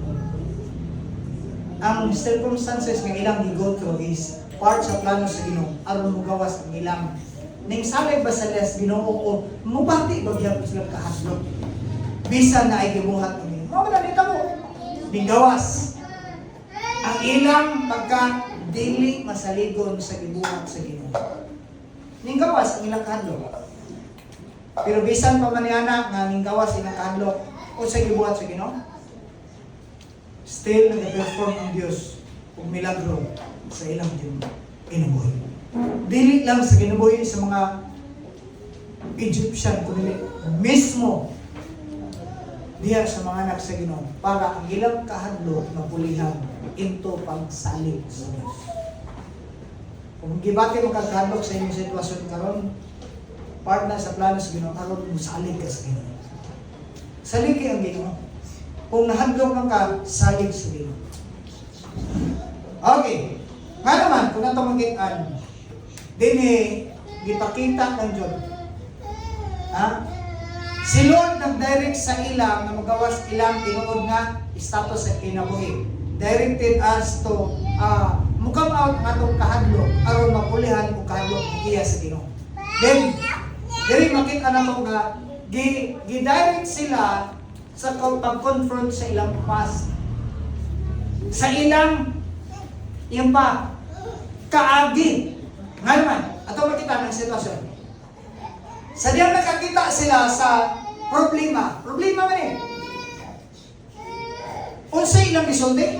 Ang circumstances nga ilang gi-go through is part sa plano sa Ginoo aron magawas ng ilang ning salay ba sa les Ginoo o mubati ba gyud sila kahadlok. Bisan na ay gibuhat ng Ginoo. Mao na nita mo. Bigawas ang ilang pagka dili masaligon sa gibuhat sa Ginoo. Ning gawas ang ilang kahadlok. Pero bisan pa man niana nga ning gawas ilang kahadlok o sa gibuhat sa Ginoo, still nag-perform ang Dios og milagro sa ilang kinabuhi. Dili lang sa kinabuhi sa mga Egyptian kundi mismo diya sa mga anak sa Ginoo para ang ilang kahadlok mapulihan into pagsalig sa Diyos. Kung gibati mo kagkadlok sa inyong sitwasyon karon, part na sa plano sa Ginoo aron mo salig ka sa Ginoo. Salig kay ang Ginoo. Kung nahadlok ka, salig sa Ginoo. Okay. Nga naman, kung nato magitan, din gipakita ng Diyos. Ha? Si Lord nag-direct sa ilang na magawas ilang tinuod nga status sa kinabuhi. Directed us to mukam out nga itong kahadlok aron mapulihan o kahadlok iya sa Ginoo. Then, diri makita na ito nga gi-direct sila sa pag-confront sa ilang past. Sa ilang yung pa kaagi. Nga naman, ato makita ng sitwasyon. Sa diyan nakakita sila sa problema man eh. Unsa ilang gisulti?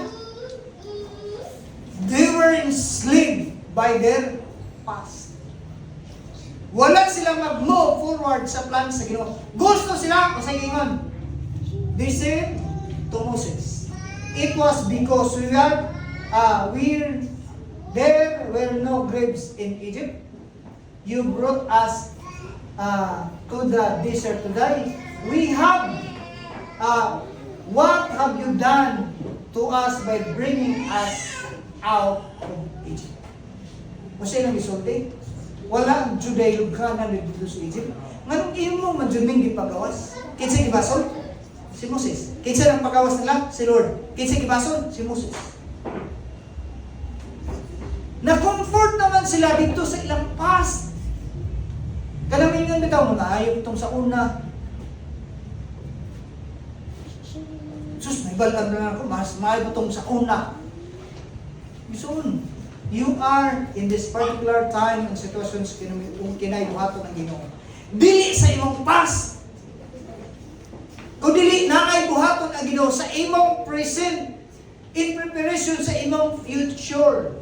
They were enslaved by their past. Wala silang mag-move forward sa plan sa Ginoo. Gusto sila sa gingon. They said to Moses, it was because there were no graves in Egypt. You brought us to the desert to die. We have what have you done to us by bringing us out of Egypt? Kasi nang isulti, wala ang Judayo ka na dito sa Egypt. Nganong imo man Juding gipagawas? Kinsa gibason? Si Moses. Kinsa nang pagawas nila? Si Lord. Kinsa gibason? Si Moses. Na-comfort naman sila dito sa ilang past. Kalamingan bitaw mga ayok itong sa una. Sus, may balan na ako, mas mahal itong sa una. Bisun, you are in this particular time and situations kung kinayuhato ng Ginoo. Dili sa imong past. Kung dili na ay buhaton ang Ginoo sa imong present in preparation sa imong future.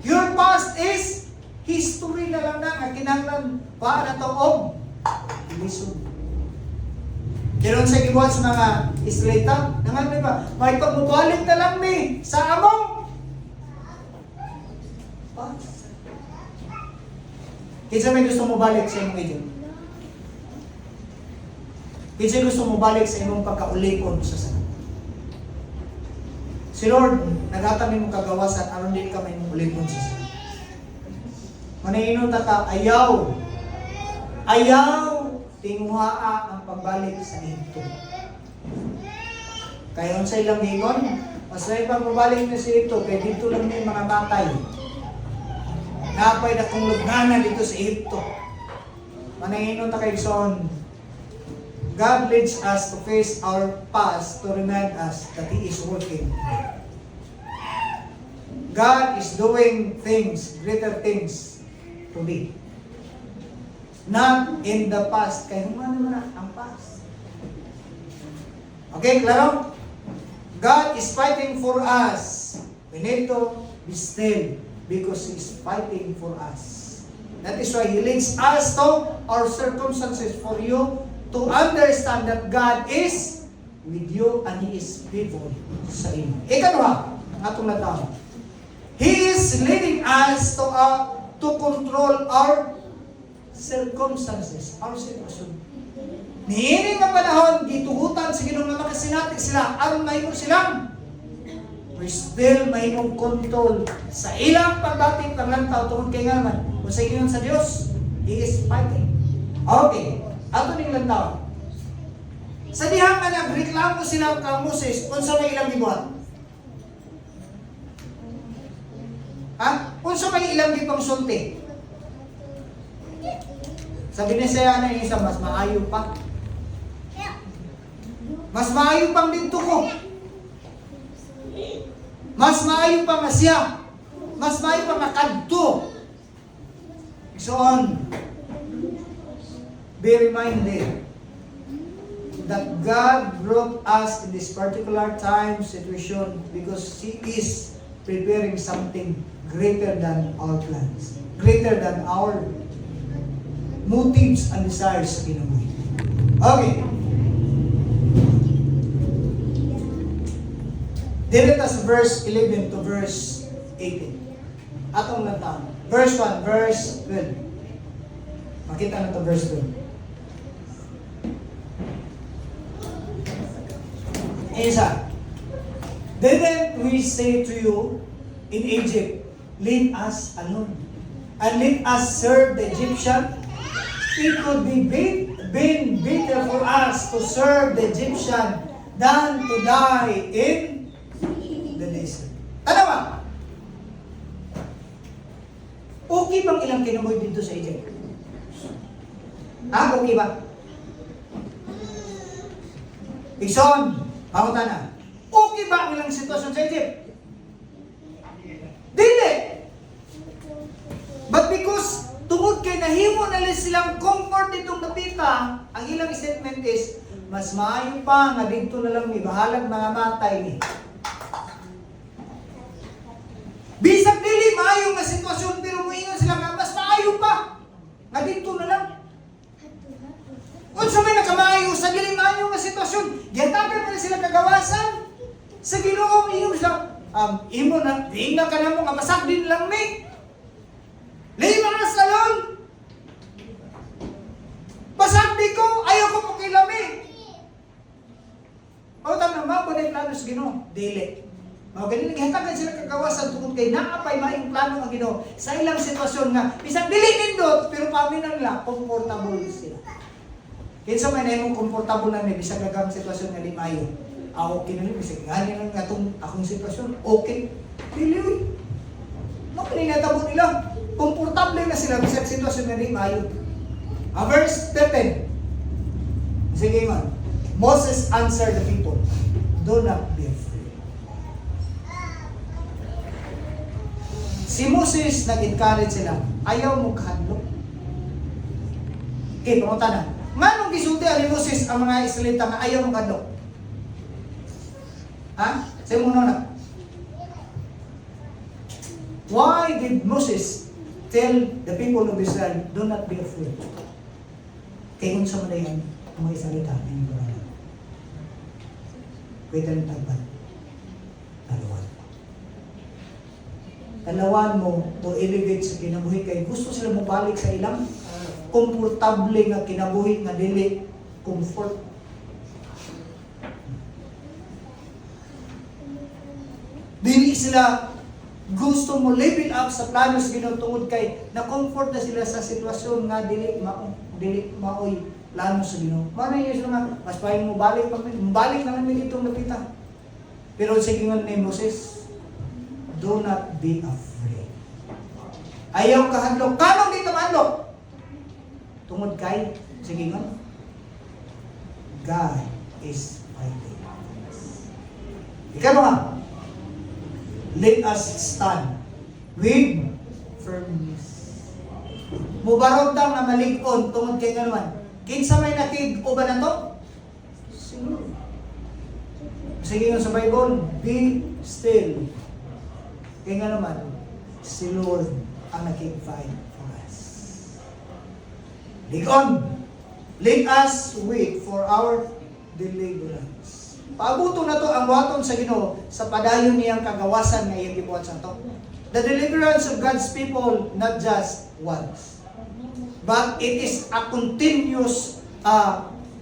Your past is history na lang na nga kinahanglan para to og lisod. Kiron sa gibuhat sa mga Israelita, nangan ba? May pagbabalik na lang ni sa among past. Kinsa may gusto mo balik sa imong Egypt? Kinsa gusto mo balik sa imong pagkaulipon sa sana? Si Lord, naghatag nimo kagawasan aron dili ka may ulipon sa sana. Manahino ta ka, ayaw. Ayaw, tinguhaa ang pagbalik sa Egypto. Kaya sa ilang ingon, mas may pagbabalik na sa Egypto, kaya dito lang may mga matay. Napay na kong lugnanan dito sa Egypto. Manahino ta kay son. God leads us to face our past to remind us that He is working. God is doing things, greater things today. Not in the past. Kaya naman naman ang past. Okay, klaro? God is fighting for us. We need to be still because He is fighting for us. That is why He leads us to our circumstances for you to understand that God is with you and He is faithful sa inyo. Ikaduha, ang atong natawag. He is leading us to control our circumstances, our situation. Niining nga panahon, gitugutan sa Ginoong nga makasinati sila, aron mahimong silang we still mahimong control sa ilang pagdating paglantaw tungod kay ngaman. Kung sa Ginoon sa Dios, He is fighting. Okay, ato ning lantaw. Sa dihang nga nagreklamo sila kang Moses, unsa may ilang gibuhat? Ha? Unsa may ilang gipang sulti? Sabi ni siya na isa, mas maayo pa. Mas maayo pang dito ko. Mas maayo pa nga siya. Mas maayo pa nga kadto. So on. Be reminded that God brought us in this particular time, situation, because He is preparing something greater than our plans. Greater than our motives and desires sa kinabuhi. Okay. Dito sa verse 11 to verse 18. Atong lantaw. Verse 1, verse 12. Makita na to verse 12. Isa. Didn't we say to you in Egypt, leave us alone and let us serve the Egyptian? It could be been better for us to serve the Egyptian than to die in the desert. Tanawa, okay bang ilang kinamoy dito sa Egypt? Ha? Okay ba? Ison, pangutan na. Okay ba ang ilang sitwasyon sa Egypt? Dili! But because tungod kay nahimo na silang comfort ditong napita, ang ilang statement is, mas maayo pa nga dito na lang may bahalag mga matay ni. Bisag dili maayo nga sitwasyon pero moingon sila nga mas maayo pa nga dito na lang. Unsa may nakamaayo sa dili maayo nga sitwasyon, gihatagan na sila kagawasan sa Ginoo. Ingon sila, imo na inga ka namo nga basag din lang mi. Lima na salon. Basag di ko, ayaw ko po kilami. O tama na, mga plano sa Ginoo, dili. Mga ganun, naghihatagan sila kagawasan tungkol kay naapay maing plano ang Ginoo sa ilang sitwasyon nga, bisang dili nindot, pero paminaw nila, comfortable sila. Kinsa may na yung comfortable na may bisang gagang sitwasyon nga di mayo. Okay na rin, bisang galing nga itong akong sitwasyon, okay. Dili, makininatabo nila. Komportable na sila bisang sitwasyon na di mayo. Verse 13. Sige man. Moses answered the people, do not be afraid. Si Moses nag-encourage sila, ayaw mo kahadlok. Okay, pamunta na. Manong gisulti ni Moses ang mga Israelita nga ayaw mo kahadlok? Ha? Sabi mo na. Why did Moses tell the people of Israel, do not be afraid? Kaya kung sa malayan, ang mga Israelita, ang mga wait ang tagpan. Talawan mo to elevate sa kinabuhi kay gusto sila mabalik sa ilang komportable nga kinabuhi nga dili comfort. Dili sila gusto mo level up sa plano sa Ginoo tungod kay na-comfort na sila sa sitwasyon nga dili maoy plano sa Ginoo. Mao na sila nga mas payon mo balik na namin itong nakita. Pero sa gingon ni Moses, do not be afraid. Ayaw ka hadlok. Kanong di ka mahadlok? Tungod kay sa gingon, God is fighting. Ikaw nga, let us stand with firmness. Mubarog tang na malig-on tungod kay kanuman. Kinsa may nakig o ba na to? Si Lord. Sige nga sa Bible, be still. Kaya nga naman, si Lord ang nakig-fight for us. Ligon, let us wait for our deliverance. Paabuto na to ang buhaton sa Ginoo sa padayon niyang kagawasan nga iyang gibuhat sa to. The deliverance of God's people, not just once, but it is a continuous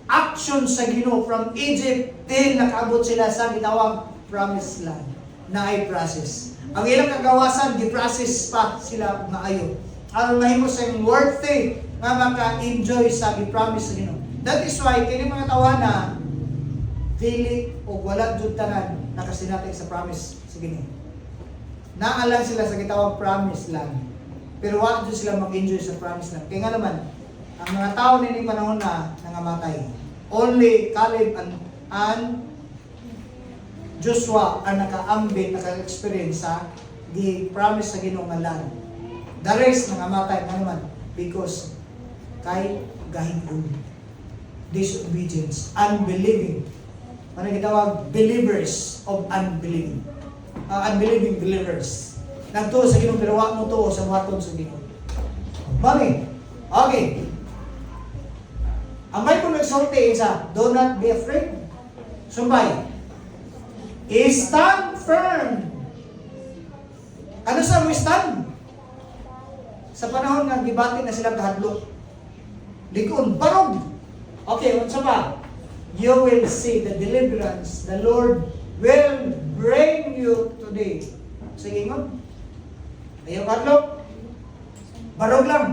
action sa Ginoo from Egypt till nakaabot sila sa gitawag promised land na ay process. Ang ilang kagawasan, di-process pa sila maayo. Ang mahimo sa worthy nga maka-enjoy sa gi-promise sa Ginoo. That is why kini mga tawana dili o wala jud tanan nakasinati sa promise sa Ginoo. Naalang sila sa gitawag promised land. Pero wa jud sila mag-enjoy sa promised land. Kaya nga naman ang mga tao nining panahon na nangamatay. Only Caleb and Joshua ang naka-ambit, naka-experience sa gi-promise sa Ginoo nga land. The rest nangamatay nga naman because kay gahingon, disobedience, unbelieving. Ano gitawag? Believers of unbelieving. Unbelieving believers. Nagtuo sa Ginoo pero wa mo tuo sa buhaton sa Ginoo. Bani. Okay. Ang may kung nagsulti isa, do not be afraid. Sumbay. Stand firm. Ano sa mo stand? Sa panahon nga gibati na sila kahadlok. Likon, barog. Okay, unsa pa? You will see the deliverance the Lord will bring you today. Sige mo. Ayaw kahadlok. Barog lang.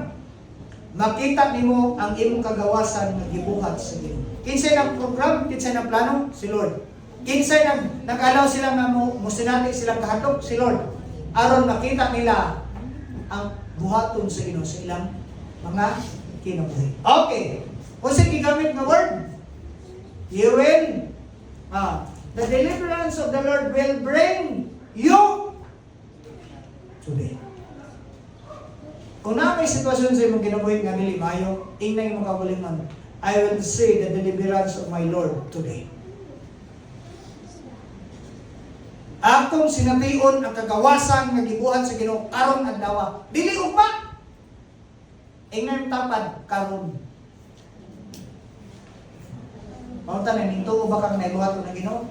Makita nimo ang imong kagawasan nga gibuhat sa Ginoo. Kinsay nang program, kinsay nang plano, si Lord. Kinsay nag-allow sila nga musinati silang kahadlok, si Lord. Aron makita nila ang buhaton sa Ginoo sa ilang mga kinabuhi. Okay. Kung saan gigamit nga word? You will, the deliverance of the Lord will bring you today. Kung na may sitwasyon sa imong kinabuhi nga dili maayo, ingnay mo kabulingon, I will see the deliverance of my Lord today. Atong sination ang kagawasan nga gibuhat sa Ginoo karon adlaw. Dili ugma. Ingnay tapad karon. Paunta na nito ba kang naibuhat ng Ginoo?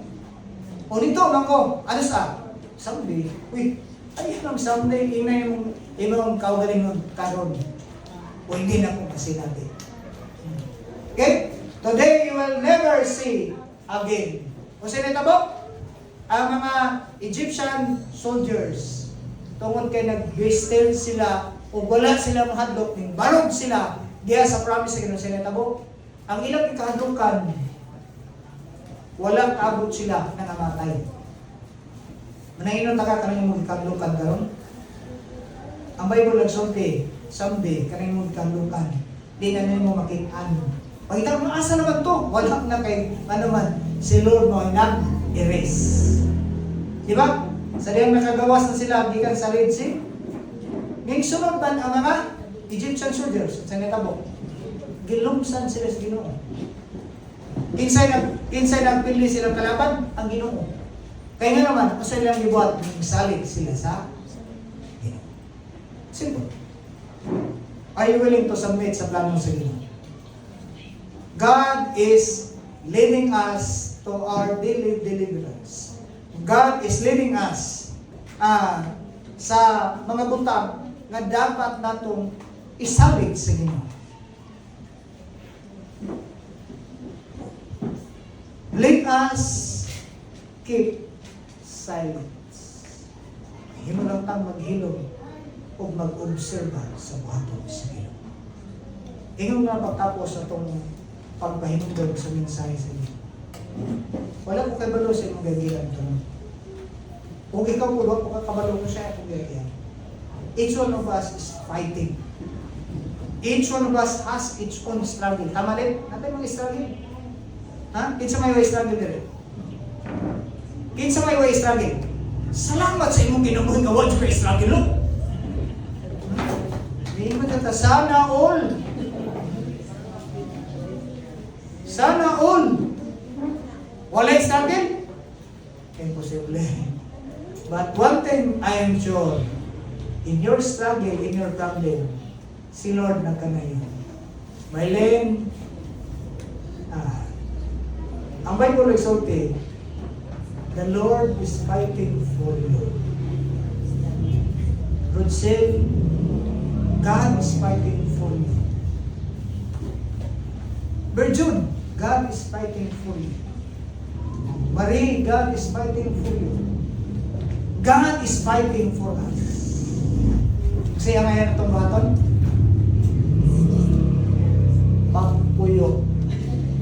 O nito man ko, ano sa? Someday. Uy, ay lang someday ingnay imong kaugalingon karon. O hindi na ko kasi natin. Okay? Today you will never see again. O sinitabo? Ang mga Egyptian soldiers, tungod kay nag-wastel sila o wala sila mahadlok, ning barog sila diha sa promise sa Ginoo sinitabo. Ang ilang ikahadlokan, walang abot sila na namatay. Manahinon ta ka kanang imong ikahadlokan karon? Ang Bible nagsulti, someday kanang imong ikahadlokan, di na nimo makit-an. Pagita mo asa naman to? Wala na kay ano man si Lord mo nag-erase. Di ba? Sa diyang nakagawas na sila gikan sa Red Sea. Ngayong sunod man ang mga Egyptian soldiers sa netabo. Gilumsan sila sa Ginoo. Kinsay nagpili silang kalaban? Ang Ginoo. Kaya nga naman, kung sila lang gibuhat, salig sila sa Ginoo. Simple. Are you willing to submit sa plano sa Ginoo? God is leading us to our daily deliverance. God is leading us sa mga butang nga dapat natong isalig sa Ginoo. Let us keep silence. himo lang tang maghilom o mag-obserba sa buhaton sa Ginoo. Ingon nga pagtapos sa itong pagpahinungdan sa mensahe sa inyo. Wala ko kay balo sa imong gagilan ito. Kung ikaw po, wala ko kakabalo ko siya itong gagilan. Each one of us is fighting. Each one of us has its own struggle. Tama rin? Natin mga struggle. Ha? Kinsa may way struggle din. Kinsa may way struggle. Salamat sa imong Ginoo nga wala ka struggle no. May maganda sana all. Sana all. Wala struggle? Imposible. But one thing I am sure, in your struggle, in your problem, si Lord na kanayo. Marlene, ang Bible exalted, the Lord is fighting for you. Rodsel, God is fighting for you. Berjun, God is fighting for you. Marie, God is fighting for you. God is fighting for us. Kasi ang ngayon itong baton, pagpuyo,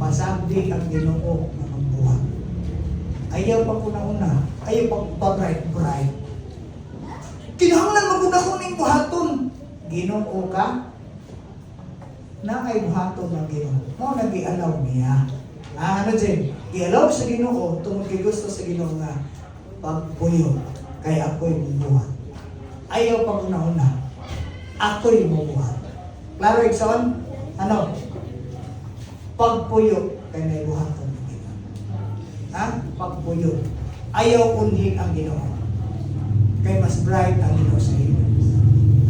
pasagdi ang Ginoo na magbuhat. Ayaw pa una-una, ayaw pa bright. Kinahanglan maguna ko ning buhaton. Ginoo ka, na ay buhaton ng Ginoo. Mo nag-i-allow niya. Ano din? I-allow sa Ginoo, tungkol kay gusto sa Ginoo nga pagpuyo, kaya ako'y bubuhat. Ayaw pang una-una, ako'y bubuhat. Klaro, Ikson? Ano? Pagpuyo, kaya may buhaton ng Ginoo. Ha? Pagpuyo. Ayaw unhin ang Ginoo. Kaya mas bright ang Ginoo sa iyo.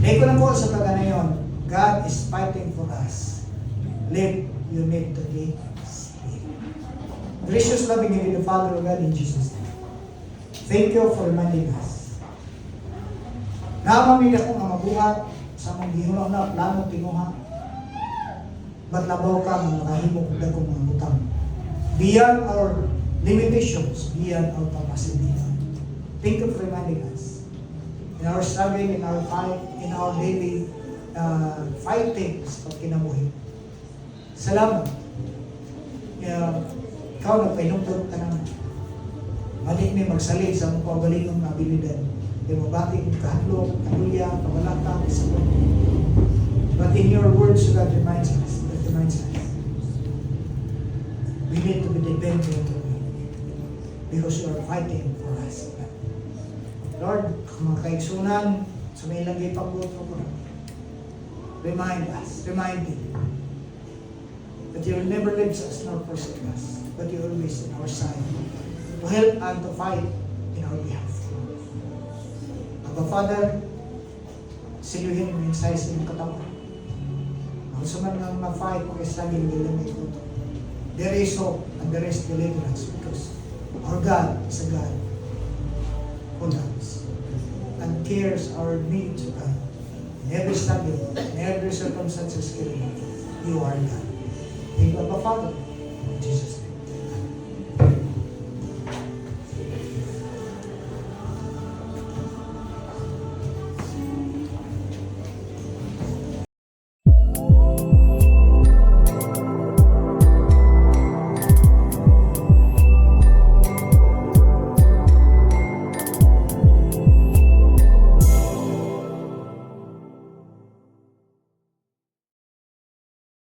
Dahil ko lang po sa pagkanayon, God is fighting for us. Live, you need to be. Gracious, loving, and the Father of God in Jesus' name. Thank you for reminding us. Namamili ako nga mabuhat sa mga gihulaw na plano tinguha. Ba't labaw ka ng makahimo kung dagong mga butang? Beyond our limitations, beyond our capacity. Thank you for reminding us. In our struggle, in our fight, in our daily fighting sa pagkinabuhi. Salamat. Ikaw nagpainugtog ka naman. Malik may magsalig sa mga pagalingon na abilidad. Di mabati kong kahatlok, kaluya, kamalata, isa po. But in your words, God reminds us. That reminds us. We need to be dependent on you. Because you are fighting for us. Lord, kung mga kaigsunan, sa may lagay pagbuto ko na. Remind us, remind me that you will never leave us nor forsake us, but you always on our side to help and to fight in our behalf. Abba Father, siluhin mo yung size ng katawan. Ang suman ng ma-fight mo kaysa laging nilang ito. There is hope and there is deliverance because our God is a God who loves and cares our needs, God. In every struggle, in every circumstances, you are God. Thank you, Abba Father. In Jesus'